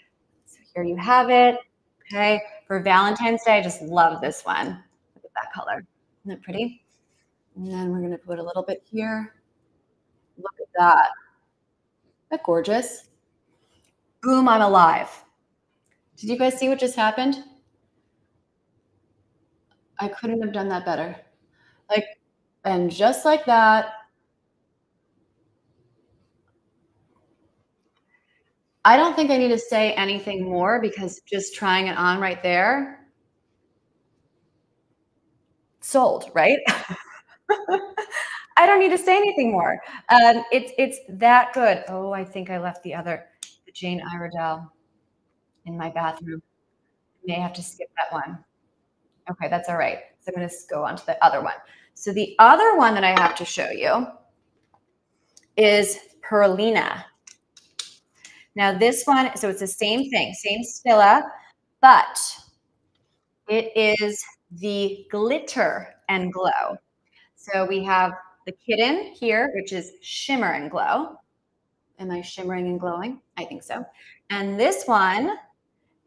So here you have it. Okay. For Valentine's Day, I just love this one. Look at that color. Isn't it pretty? And then we're going to put a little bit here. Look at that. Isn't that gorgeous? Boom, I'm alive. Did you guys see what just happened? I couldn't have done that better. Like, and just like that, I don't think I need to say anything more because just trying it on right there, sold, right? I don't need to say anything more. It's that good. Oh, I think I left the Jane Iredale in my bathroom. May have to skip that one. Okay, that's all right. So I'm going to go on to the other one. So the other one that I have to show you is Perlina. Now this one, so it's the same thing, same Stila, but it is the Glitter and Glow. So we have the Kitten here, which is Shimmer and Glow. Am I shimmering and glowing? I think so. And this one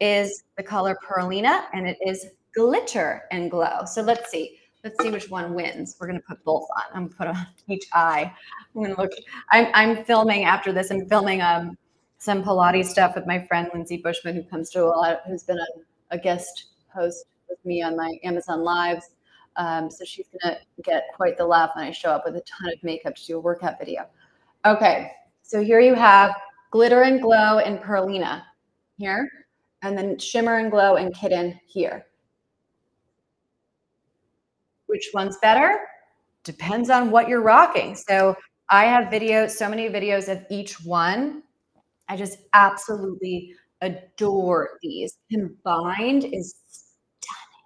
is the color Perlina, and it is Glitter and Glow. So let's see. Let's see which one wins. We're gonna put both on. I'm gonna put on each eye. I'm gonna look. I'm filming after this. I'm filming some Pilates stuff with my friend Lindsay Bushman, who comes to a lot, who's been a guest host with me on my Amazon Lives. So she's gonna get quite the laugh when I show up with a ton of makeup to do a workout video. Okay, so here you have Glitter and Glow and Perlina here, and then Shimmer and Glow and Kitten here. Which one's better? Depends on what you're rocking. So I have videos, so many videos of each one. I just absolutely adore these. Combined is stunning.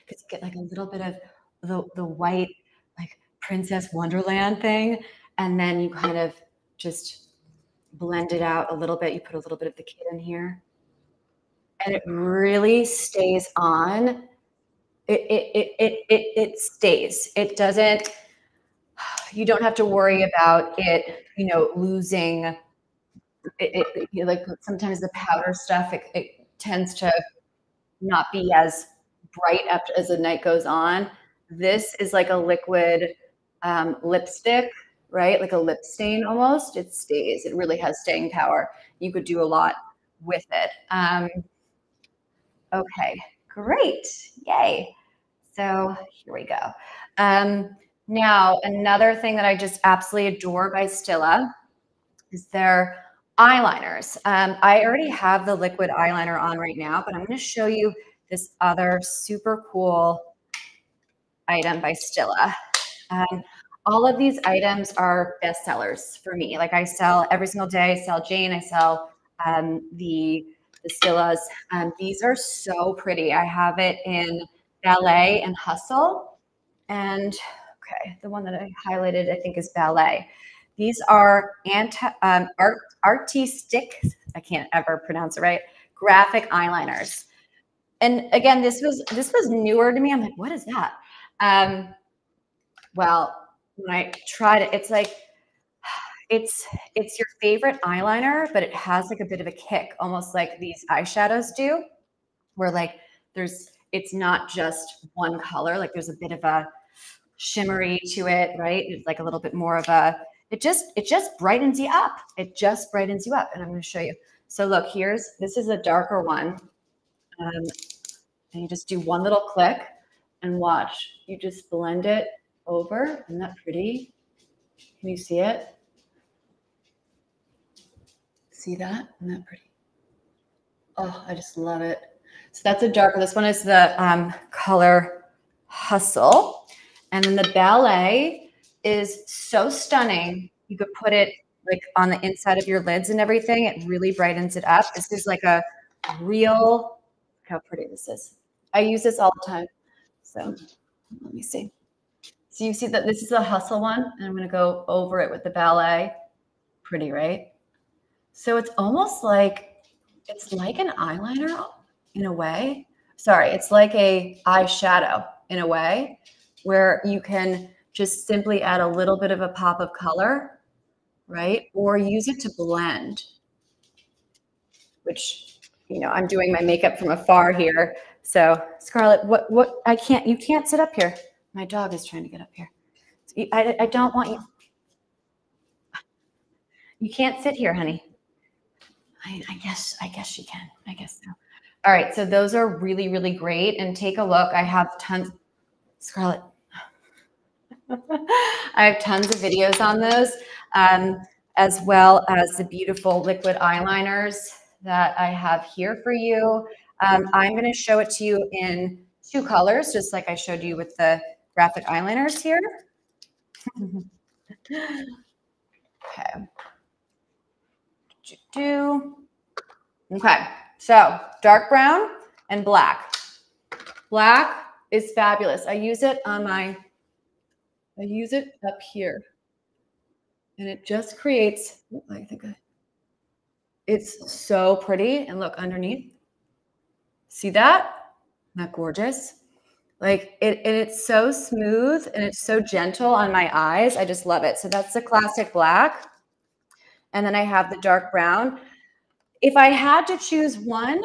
Because you get like a little bit of the white, like Princess Wonderland thing, and then you kind of just blend it out a little bit. You put a little bit of the kid in here, and it really stays on. It stays. It doesn't. You don't have to worry about it, losing. Like sometimes the powder stuff, it tends to not be as bright after as the night goes on. This is like a liquid lipstick, right? Like a lip stain almost. It stays. It really has staying power. You could do a lot with it. Okay, great. Yay. So here we go. Now, another thing that I just absolutely adore by Stila is their eyeliners. I already have the liquid eyeliner on right now, but I'm going to show you this other super cool item by Stila. All of these items are bestsellers for me. Like I sell every single day. I sell Jane. I sell the Stilas. These are so pretty. I have it in Ballet and Hustle. And okay, the one that I highlighted, I think, is Ballet. These are artistic, I can't ever pronounce it right, graphic eyeliners. And again, this was newer to me. I'm like, what is that? Well, when I tried it, it's like it's your favorite eyeliner, but it has like a bit of a kick, almost like these eyeshadows do, where like it's not just one color, like there's a bit of a shimmery to it, right? It's like a little bit more of a, it just brightens you up. It just brightens you up. And I'm going to show you. So look, this is a darker one. And you just do one little click and watch. You just blend it over. Isn't that pretty? Can you see it? See that? Isn't that pretty? Oh, I just love it. So that's a darker. This one is the color Hustle. And then the Ballet is so stunning. You could put it like on the inside of your lids and everything. It really brightens it up. This is like a real, look how pretty this is. I use this all the time. So let me see. So you see that this is the Hustle one, and I'm going to go over it with the Ballet. Pretty, right? So it's almost like, it's like an eyeliner in a way. Sorry, it's like a eyeshadow in a way, where you can just simply add a little bit of a pop of color, right? Or use it to blend, which, I'm doing my makeup from afar here. So Scarlett, you can't sit up here. My dog is trying to get up here. I don't want you. You can't sit here, honey. I guess she can. I guess so. All right. So those are really, really great. And take a look. I have tons. Scarlett. I have tons of videos on those, as well as the beautiful liquid eyeliners that I have here for you. I'm going to show it to you in 2 colors, just like I showed you with the graphic eyeliners here. Okay. Okay, so dark brown and black. Black is fabulous. I use it up here, and it just creates, it's so pretty. And look underneath, see that? Isn't that gorgeous? Like and it's so smooth and it's so gentle on my eyes. I just love it. So that's the classic black. And then I have the dark brown. If I had to choose one,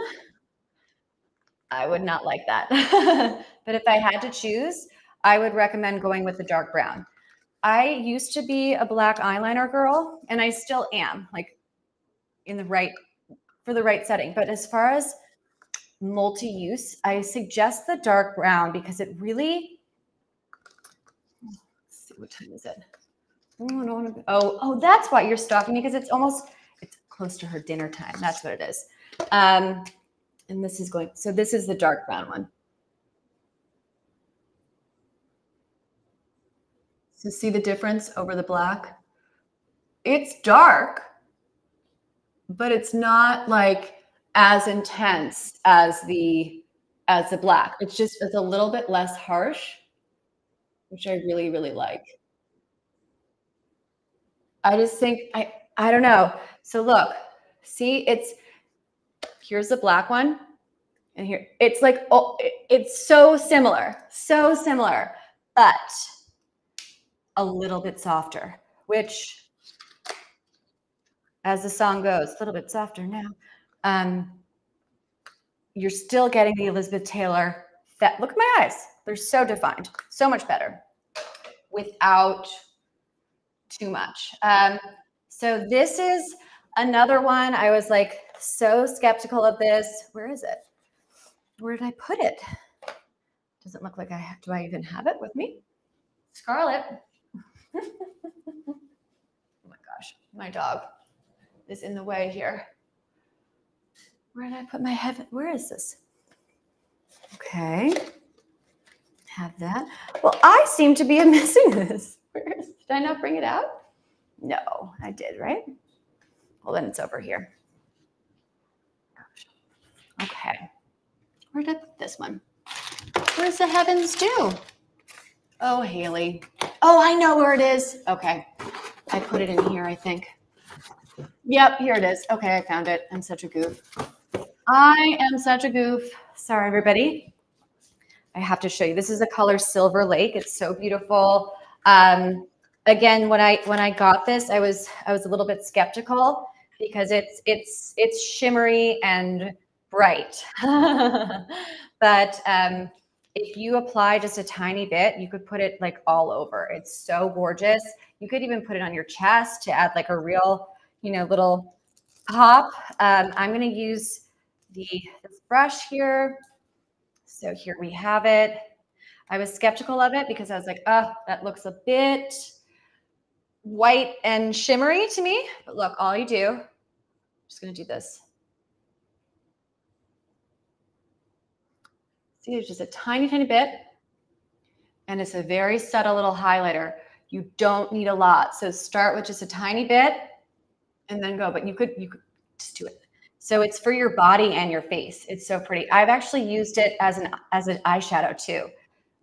I would not like that. But if I had to choose, I would recommend going with the dark brown. I used to be a black eyeliner girl, and I still am, like in the right, for the right setting. But as far as multi-use, I suggest the dark brown because it really, let's see, what time is it? Oh, I don't want to, oh, that's why you're stalking me, because it's close to her dinner time. That's what it is. And this is going, so this is the dark brown one. So see the difference over the black? It's dark, but it's not like as intense as the black. It's a little bit less harsh, which I really, really like. I just think, I don't know. So look, see, here's the black one. And here, it's like, oh, it's so similar, but a little bit softer, which, as the song goes, a little bit softer now. You're still getting the Elizabeth Taylor. Look at my eyes. They're so defined, so much better without too much. So this is another one. I was like so skeptical of this. Where is it? Where did I put it? Doesn't look like do I even have it with me? Scarlett. Oh my gosh, my dog is in the way here. Where did I put my heaven? Where is this? Okay. Have that. Well, I seem to be missing this. Did I not bring it out? No, I did, right? Well, then it's over here. Okay. Where did I put this one? Where's the heavens due? Oh, Hailey. Oh, I know where it is. Okay. I put it in here, I think. Yep, here it is. Okay, I found it. I'm such a goof. I am such a goof. Sorry, everybody. I have to show you. This is the color Silver Lake. It's so beautiful. Again, when I got this, I was a little bit skeptical because it's shimmery and bright. But if you apply just a tiny bit, you could put it like all over. It's so gorgeous. You could even put it on your chest to add like a real, little pop. I'm going to use this brush here. So here we have it. I was skeptical of it because I was like, oh, that looks a bit white and shimmery to me. But look, all you do, I'm just going to do this. See, there's just a tiny, tiny bit. And it's a very subtle little highlighter. You don't need a lot. So start with just a tiny bit and then go. But you could just do it. So it's for your body and your face. It's so pretty. I've actually used it as an eyeshadow too.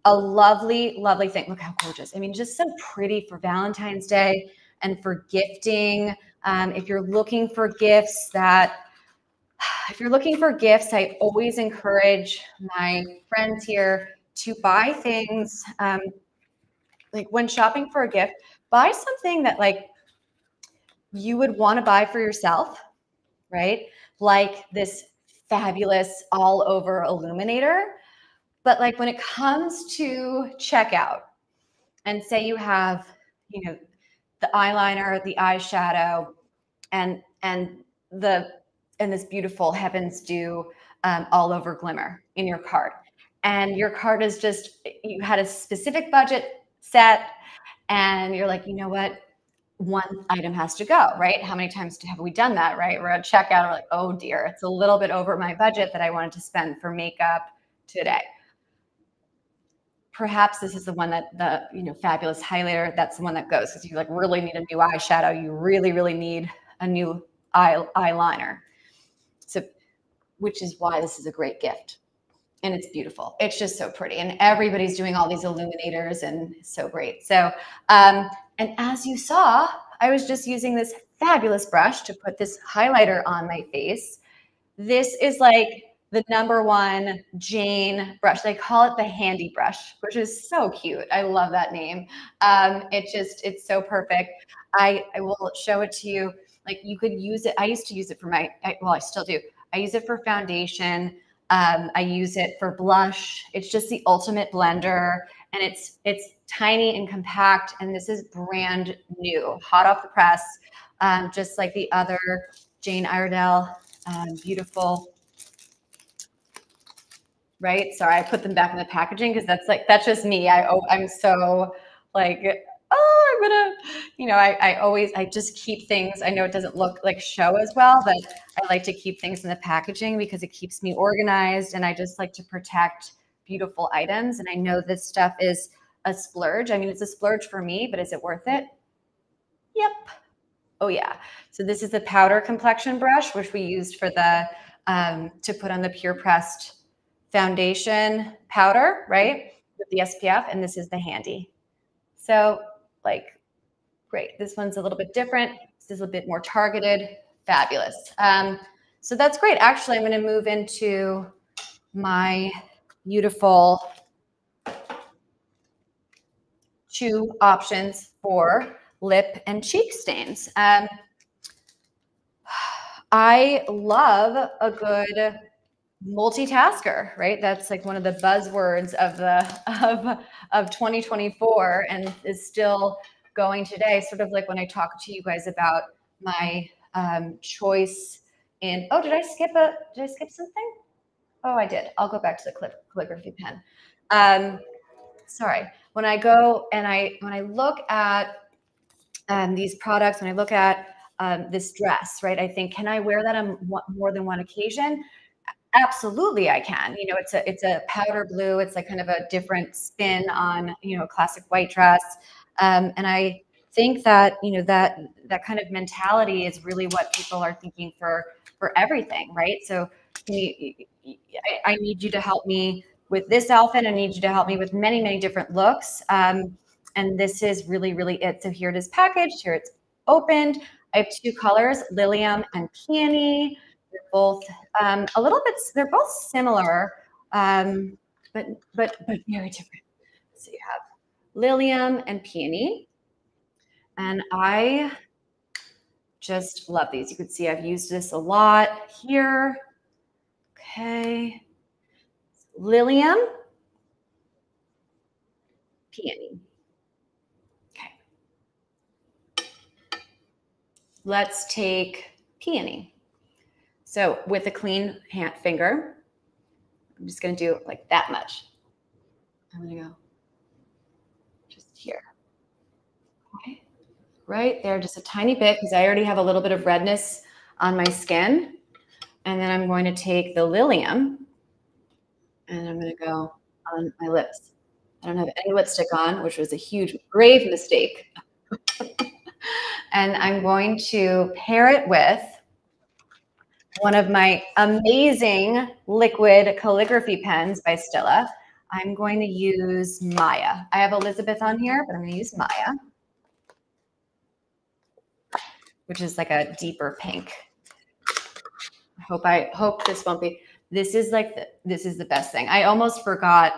A lovely, lovely thing. Look how gorgeous. I mean, just so pretty for Valentine's Day and for gifting. If you're looking for gifts I always encourage my friends here to buy things, like when shopping for a gift, buy something that like you would want to buy for yourself, right? Like this fabulous all over illuminator. But like when it comes to checkout and say you have, the eyeliner, the eyeshadow, and this beautiful Heaven's Dew all over glimmer in your cart. And your cart is you had a specific budget set and you're like, you know what? One item has to go, right? How many times have we done that, right? We're at checkout, we're like, oh dear, it's a little bit over my budget that I wanted to spend for makeup today. Perhaps this is the one that fabulous highlighter, that's the one that goes because you like really need a new eyeshadow. You really, really need a new eyeliner. So, which is why this is a great gift. And it's beautiful. It's just so pretty. And everybody's doing all these illuminators and it's so great. So, and as you saw, I was just using this fabulous brush to put this highlighter on my face. This is like the #1 Jane brush. They call it the handy brush, which is so cute. I love that name. It's so perfect. I will show it to you. Like you could use it. I used to use it for well, I still do. I use it for foundation. I use it for blush. It's just the ultimate blender, and it's tiny and compact. And this is brand new, hot off the press, just like the other Jane Iredale, beautiful. Right? Sorry, I put them back in the packaging because that's just me. I'm so like, oh, I'm gonna, I just keep things. I know it doesn't look like show as well, but I like to keep things in the packaging because it keeps me organized, and I just like to protect beautiful items. And I know this stuff is a splurge. I mean, it's a splurge for me, but is it worth it? Yep. Oh yeah. So this is the powder complexion brush, which we used for the to put on the pure pressed foundation powder, right? With the SPF, and this is the handy. So like, great. This one's a little bit different. This is a bit more targeted. Fabulous. So that's great. Actually, I'm going to move into my beautiful 2 options for lip and cheek stains. I love a good multitasker, right? That's like one of the buzzwords of 2024 and is still going today. Sort of like when I talk to you guys about my choice in, oh, did I skip something? Oh, I did. I'll go back to the calligraphy pen. Sorry. When I go and when I look at these products, when I look at this dress, right? I think, can I wear that on more than one occasion? Absolutely, I can. You know, it's a powder blue. It's like kind of a different spin on, a classic white dress. And I think that, that kind of mentality is really what people are thinking for everything, right? So I need you to help me with this outfit. I need you to help me with many, many different looks. And this is really, really it. So here it is packaged. Here it's opened. I have 2 colors, Lilium and Peony. They're both a little bit. They're both similar, but very different. So you have Lilium and Peony, and I just love these. You can see I've used this a lot here. Okay, Lilium, Peony. Okay, let's take Peony. So with a clean finger, I'm just going to do like that much. I'm going to go just here. Okay. Right there, just a tiny bit because I already have a little bit of redness on my skin. And then I'm going to take the Lilium and I'm going to go on my lips. I don't have any lipstick on, which was a huge, grave mistake. And I'm going to pair it with one of my amazing liquid calligraphy pens by Stila. I'm going to use Maya. I have Elizabeth on here, but I'm going to use Maya, which is like a deeper pink. I hope this won't be. This is the best thing. I almost forgot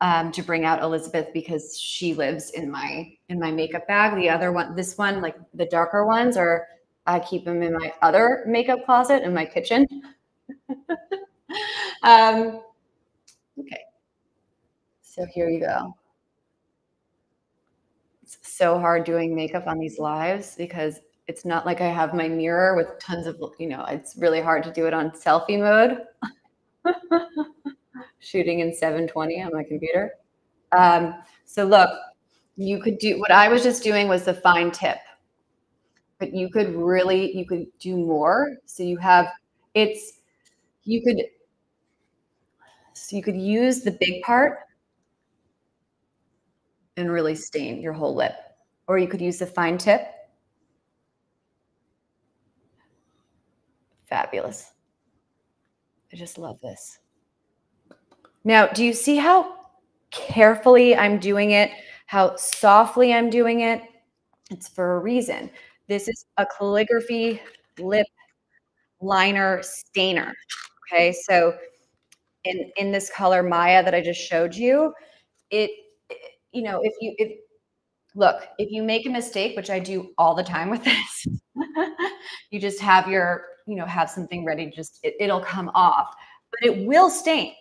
to bring out Elizabeth because she lives in my makeup bag. The other one, this one, like the darker ones, I keep them in my other makeup closet in my kitchen. Okay, so here you go. It's so hard doing makeup on these lives because it's not like I have my mirror with tons of, it's really hard to do it on selfie mode. Shooting in 720 on my computer. So look, you could do, what I was just doing was the fine tip, but you could do more. So you could use the big part and really stain your whole lip, or you could use the fine tip. Fabulous. I just love this. Now, do you see how carefully I'm doing it, how softly I'm doing it? It's for a reason. This is a calligraphy lip liner stainer. Okay, so in this color Maya that I just showed you, it, you know, if look, if you make a mistake, which I do all the time with this, you just have your, you know, have something ready to just, it'll come off, but it will stain.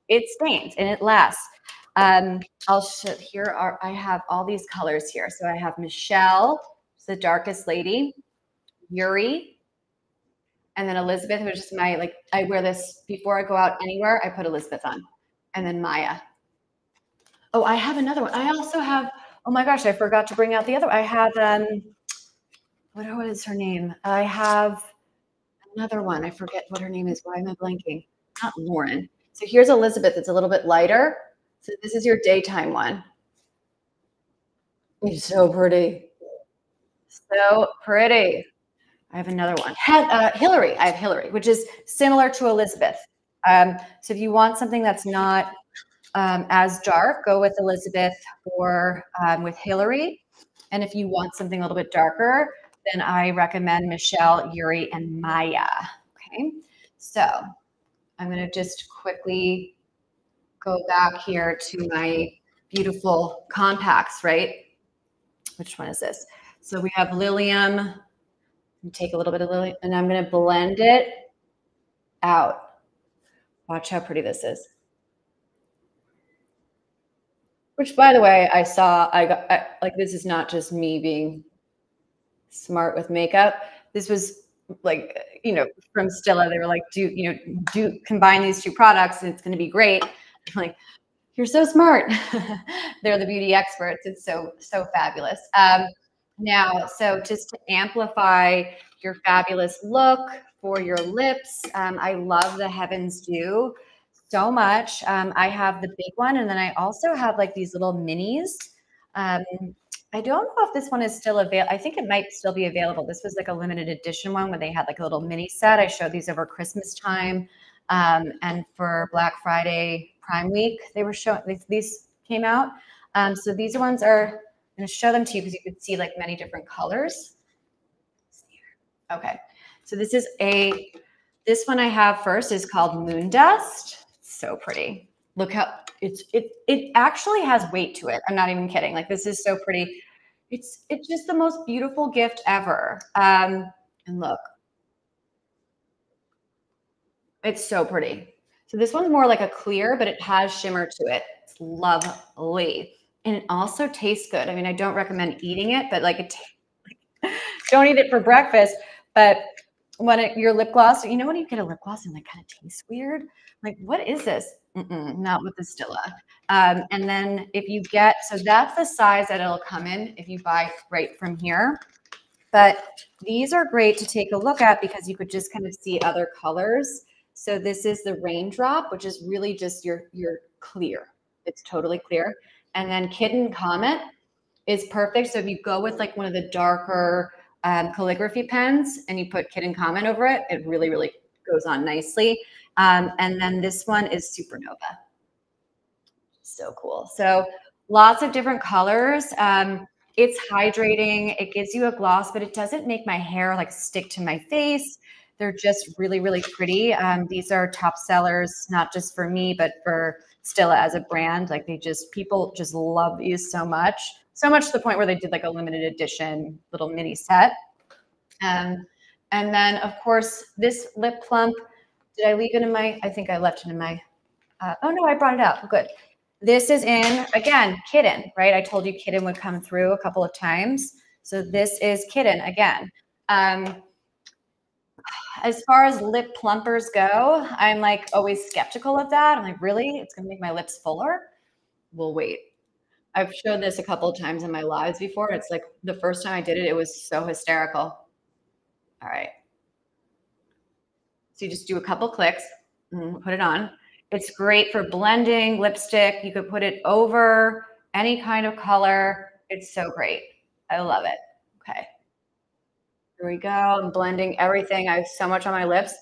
It stains and it lasts. I'll show, here are, I have all these colors here. So I have Michelle, the darkest lady, Yuri, and then Elizabeth, which is my, like, I wear this before I go out anywhere. I put Elizabeth on, and then Maya. Oh, I have another one. I also have, oh my gosh, I forgot to bring out the other. I have, what is her name? I have another one. I forget what her name is. Why am I blanking? Not Lauren. So here's Elizabeth. It's a little bit lighter. So this is your daytime one. It's so pretty. So pretty. I have another one. Hillary. I have Hillary, which is similar to Elizabeth. So if you want something that's not as dark, go with Elizabeth or with Hillary. And if you want something a little bit darker, then I recommend Michelle, Yuri, and Maya. Okay. So I'm going to just quickly go back here to my beautiful compacts, right? Which one is this? So we have Lilium. Take a little bit of Lilium, and I'm going to blend it out. Watch how pretty this is. Which, by the way, I saw, like, this is not just me being smart with makeup. This was like, you know, from Stila. They were like, do combine these two products and it's going to be great. I'm like, you're so smart. They're the beauty experts. It's so fabulous. Now, so just to amplify your fabulous look for your lips, I love the Heaven's Dew so much. I have the big one, and then I also have like these little minis. I don't know if this one is still available. I think it might still be available. This was like a limited edition one where they had like a little mini set. I showed these over Christmas time, and for Black Friday Prime Week, they were showing, these came out. So these ones are, I'm going to show them to you because you could see like many different colors. Okay, so this is this one I have first is called Moon Dust. It's so pretty. Look how it actually has weight to it. I'm not even kidding. Like, this is so pretty. It's just the most beautiful gift ever. And look, it's so pretty. So this one's more like a clear, but it has shimmer to it. It's lovely. And it also tastes good. I mean, I don't recommend eating it, but like, don't eat it for breakfast. But when your lip gloss, you know, when you get a lip gloss and like kind of tastes weird, like, what is this? Not with the Stila. And then if you get, so that's the size that it'll come in if you buy right from here. But these are great to take a look at because you could just kind of see other colors. So this is the Raindrop, which is really just your clear. It's totally clear. And then Kitten Comet is perfect. So if you go with like one of the darker calligraphy pens and you put Kitten Comet over it, it really, really goes on nicely. And then this one is Supernova. So cool. So lots of different colors. It's hydrating. It gives you a gloss, but it doesn't make my hair like stick to my face. They're just really, really pretty. These are top sellers, not just for me, but for Stila as a brand. Like, people just love these so much. So much to the point where they did like a limited edition little mini set. And then of course this lip plump, did I leave it in my, I think I left it in my, oh no, I brought it out. Good. This is in, again, Kitten, right? I told you Kitten would come through a couple of times. So this is Kitten again. As far as lip plumpers go, I'm like always skeptical of that. I'm like, really? It's going to make my lips fuller? We'll wait. I've shown this a couple of times in my lives before. It's like the first time I did it, it was so hysterical. All right. So you just do a couple clicks, put it on. It's great for blending lipstick. You could put it over any kind of color. It's so great. I love it. Okay. Here we go. I'm blending everything. I have so much on my lips.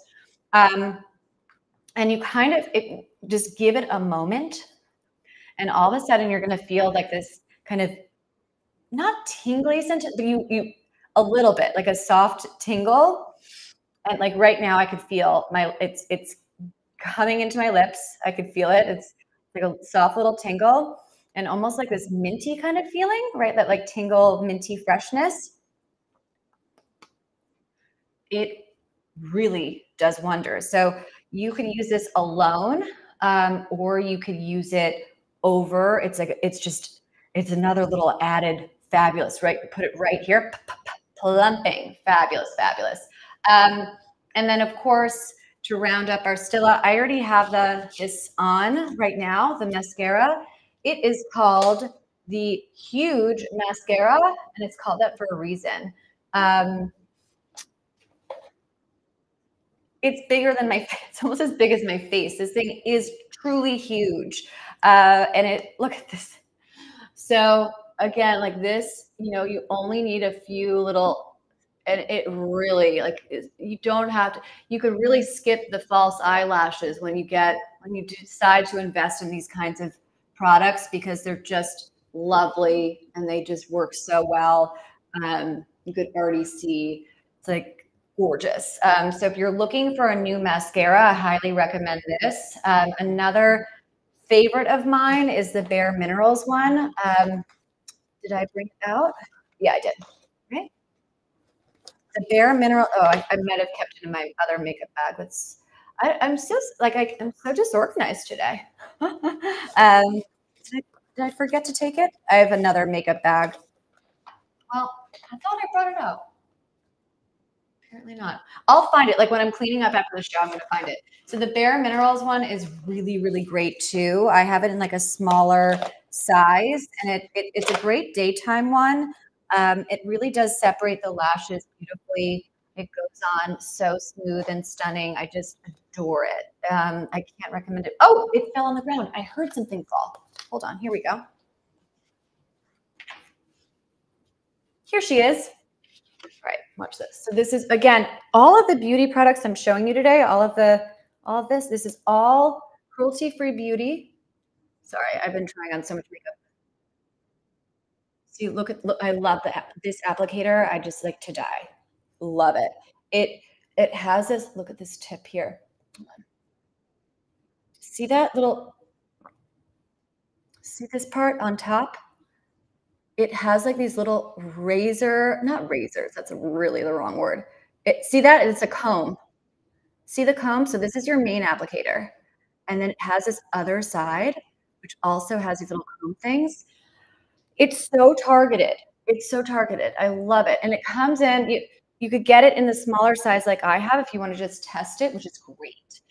And you kind of just give it a moment. And all of a sudden, you're going to feel like this kind of, not tingly sensation, but you a little bit, like a soft tingle. And like right now, I could feel it's coming into my lips. I could feel it. It's like a soft little tingle and almost like this minty kind of feeling, right? That like tingle, minty freshness. It really does wonders. So you can use this alone, or you could use it over. It's like it's another little added fabulous, right? Put it right here, plumping, fabulous, fabulous. Um, and then of course to round up our stila, I already have this on right now, the mascara. It is called the Huge Mascara, and it's called that for a reason. It's bigger than my face. It's almost as big as my face. This thing is truly huge. And look at this. So again, like this, you only need a few little, and it really you don't have to, you could really skip the false eyelashes when you decide to invest in these kinds of products because they're just lovely and they just work so well. You could already see it's like gorgeous. So if you're looking for a new mascara, I highly recommend this. Another favorite of mine is the Bare Minerals one. Did I bring it out? Yeah, I did. Right. The Bare Mineral. Oh, I might have kept it in my other makeup bag. I'm so I'm so disorganized today. Did I forget to take it? I have another makeup bag. Well, I thought I brought it out. Apparently not. I'll find it. Like when I'm cleaning up after the show, I'm going to find it. So the Bare Minerals one is really, really great too. I have it in like a smaller size, and it's a great daytime one. It really does separate the lashes beautifully. It goes on so smooth and stunning. I just adore it. I can't recommend it. Oh, it fell on the ground. I heard something fall. Hold on. Here we go. Here she is. All right, watch this. So this is, again, all of the beauty products I'm showing you today, all of this is all cruelty-free beauty. Sorry, I've been trying on so much makeup. See, look, I love this applicator. I just like to die. Love it. It has this, look at this tip here. See that little, see this part on top? It has like these little not razors, that's really the wrong word. See that? It's a comb. See the comb? So this is your main applicator. And then it has this other side, which also has these little comb things. It's so targeted. It's so targeted. I love it. And it comes in, you could get it in the smaller size like I have if you want to just test it, which is great.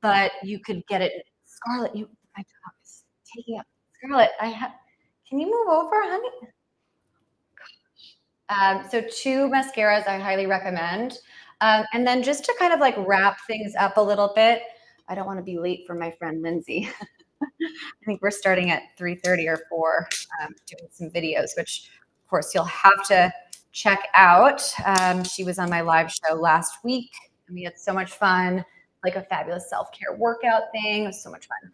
But you could get it, Scarlett, my dog is taking up. Scarlett, can you move over, honey? So 2 mascaras I highly recommend. And then just to kind of like wrap things up a little bit, I don't want to be late for my friend Lindsay. I think we're starting at 3:30 or 4 doing some videos, which of course you'll have to check out. She was on my live show last week and we had so much fun, like a fabulous self-care workout thing. It was so much fun.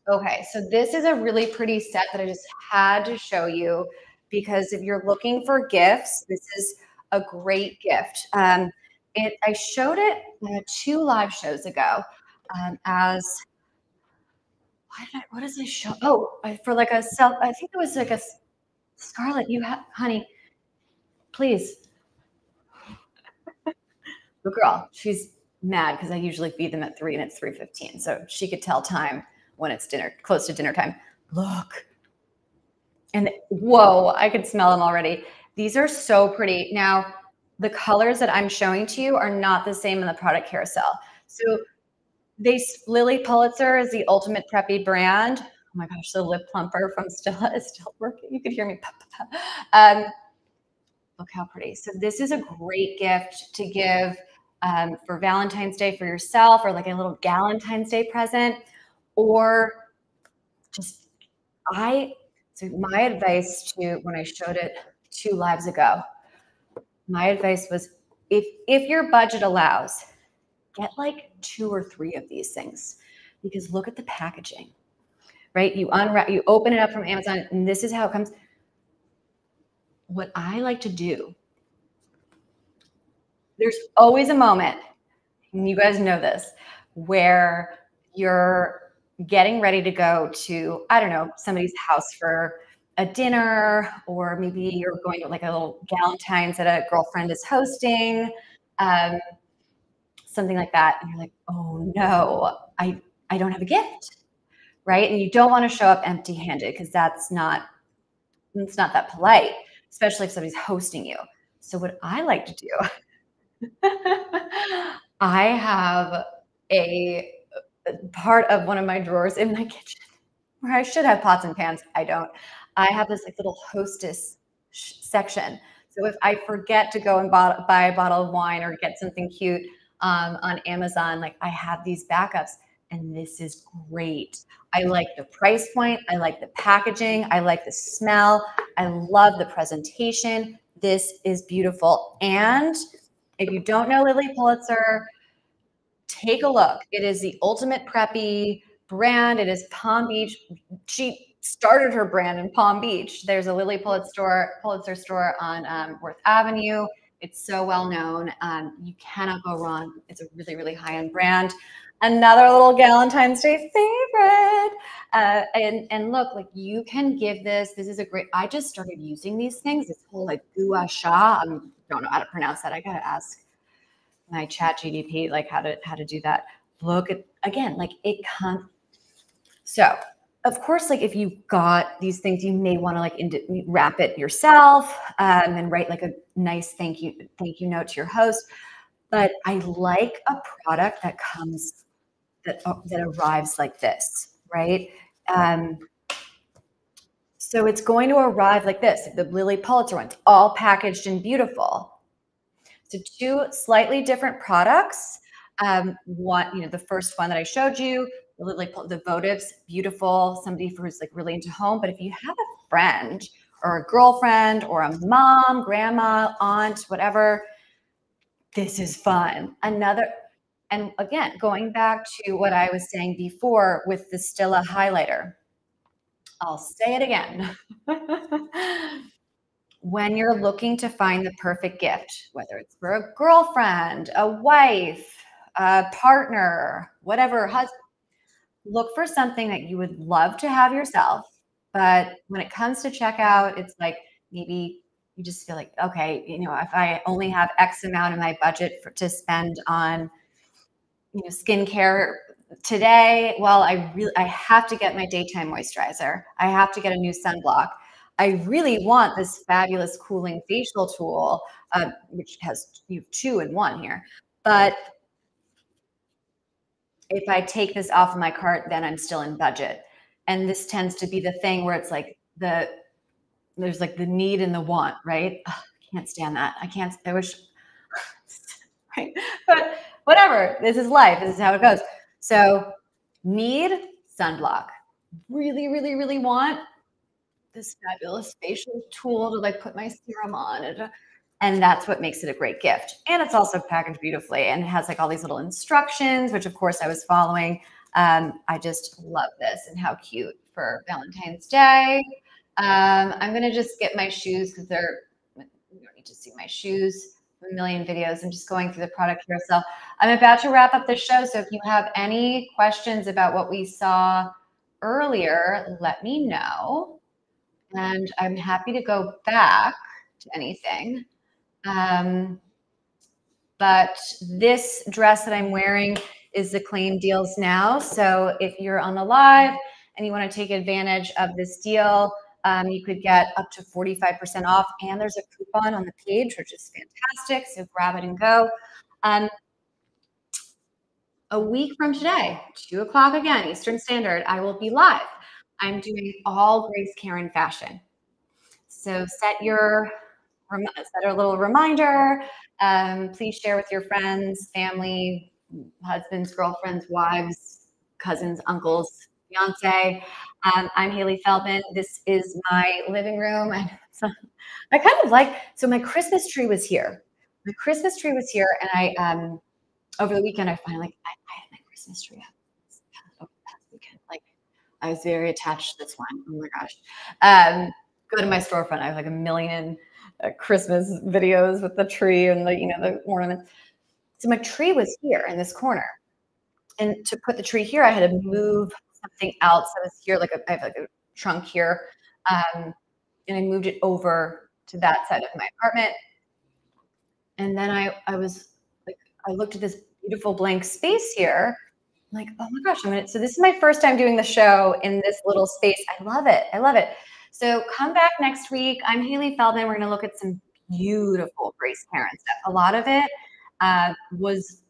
Okay, so this is a really pretty set that I just had to show you because if you're looking for gifts, this is a great gift. I showed it 2 live shows ago as what does it show? Oh, for like a I think it was like a Scarlett. Honey, please. The girl, she's mad because I usually feed them at 3 and it's 3:15, so she could tell time when it's close to dinner time. Look, and whoa, I could smell them already. These are so pretty. Now, the colors that I'm showing to you are not the same in the product carousel. So Lily Pulitzer is the ultimate preppy brand. Oh my gosh, the lip plumper from Stila is still working. You could hear me. Look how pretty. So this is a great gift to give for Valentine's Day for yourself, or like a little Galentine's Day present, or just so my advice when I showed it 2 lives ago, my advice was if your budget allows, get like 2 or 3 of these things because look at the packaging, right? You open it up from Amazon and this is how it comes. What I like to do, there's always a moment and you guys know this, where you're getting ready to go to, I don't know, somebody's house for a dinner, or maybe you're going to like a little Galentine's that a girlfriend is hosting, um, something like that. And you're like, oh no, I don't have a gift, right? And you don't want to show up empty handed because it's not that polite, especially if somebody's hosting you. So what I like to do, I have a part of one of my drawers in my kitchen where I should have pots and pans. I don't. I have this like little hostess section. So if I forget to go and buy a bottle of wine or get something cute on Amazon, like I have these backups, and this is great. I like the price point. I like the packaging. I like the smell. I love the presentation. This is beautiful. And if you don't know Lily Pulitzer, take a look. It is the ultimate preppy brand. It is Palm Beach. She started her brand in Palm Beach. There's a Lily Pulitzer store on Worth Avenue. It's so well known. You cannot go wrong. It's a really, really high-end brand. Another little Valentine's Day favorite. And look, like you can give this. This is a great. I just started using these things. This whole like gua sha. I don't know how to pronounce that. I gotta ask my chat GDP like how to do that. Look at again, like it comes. So of course, like if you got these things, you may want to like wrap it yourself and write like a nice thank you note to your host. But I like a product that comes that arrives like this, right? So it's going to arrive like this. The Lily Pulitzer ones, all packaged and beautiful. So two slightly different products. One, the first one that I showed you, the votives, beautiful, somebody who's like really into home. But if you have a friend or a girlfriend or a mom, grandma, aunt, whatever, this is fun. And again, going back to what I was saying before with the Stila highlighter, I'll say it again. When you're looking to find the perfect gift, whether it's for a girlfriend, a wife, a partner, whatever, husband, look for something that you would love to have yourself. But when it comes to checkout, it's like maybe you just feel like, okay, if I only have X amount in my budget to spend on, skincare today, well, I have to get my daytime moisturizer. I have to get a new sunblock. I really want this fabulous cooling facial tool, which has 2-in-1 here. But if I take this off of my cart, then I'm still in budget. And this tends to be the thing where it's like there's like the need and the want, right? Ugh, I can't stand that. I wish, right? But whatever, this is life. This is how it goes. So need sunblock. Really, really, really want this fabulous facial tool to like put my serum on. And that's what makes it a great gift. And it's also packaged beautifully and it has like all these little instructions, which of course I was following. I just love this and how cute for Valentine's Day. I'm going to just get my shoes because you don't need to see my shoes. A million videos. I'm just going through the product here. So I'm about to wrap up the show. So if you have any questions about what we saw earlier, let me know. And I'm happy to go back to anything. But this dress that I'm wearing is the Claim Deals Now. So if you're on the live and you want to take advantage of this deal, you could get up to 45% off. And there's a coupon on the page, which is fantastic. So grab it and go. A week from today, 2 o'clock again, Eastern Standard, I will be live. I'm doing all Grace Karen fashion. So set a little reminder. Please share with your friends, family, husbands, girlfriends, wives, cousins, uncles, fiance. I'm Hailey Feldman. This is my living room. I kind of like, so my Christmas tree was here. And I, over the weekend, I finally, I had my Christmas tree up over the past weekend. Like, I was very attached to this one. Oh my gosh. Go to my storefront. I have like a million Christmas videos with the tree and the ornaments. So my tree was here in this corner. And to put the tree here, I had to move something else that was here, I have like a trunk here. And I moved it over to that side of my apartment. And then I was like, I looked at this beautiful blank space here. I'm like, oh my gosh, so this is my first time doing the show in this little space. I love it. I love it. So come back next week. I'm Hailey Feldman. We're going to look at some beautiful Grace Karen stuff. A lot of it was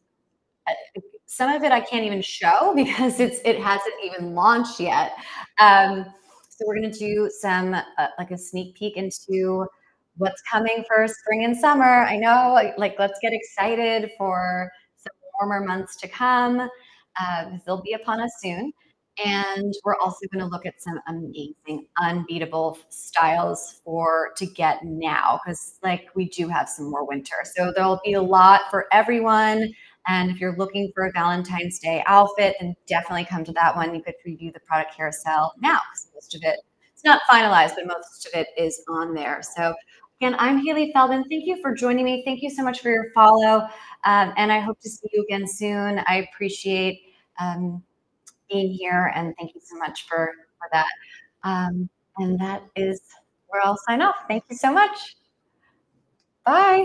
some of it I can't even show because it hasn't even launched yet. So we're going to do some like a sneak peek into what's coming for spring and summer. I know, like let's get excited for some warmer months to come. They'll be upon us soon. And we're also going to look at some amazing, unbeatable styles to get now, because like we do have some more winter. So there'll be a lot for everyone. And if you're looking for a Valentine's Day outfit, then definitely come to that one. You could preview the product carousel now, because most of it, it's not finalized, but most of it is on there. So again, I'm Hailey Feldman. Thank you for joining me. Thank you so much for your follow. And I hope to see you again soon. I appreciate being here, and thank you so much for that. And that is where I'll sign off. Thank you so much. Bye.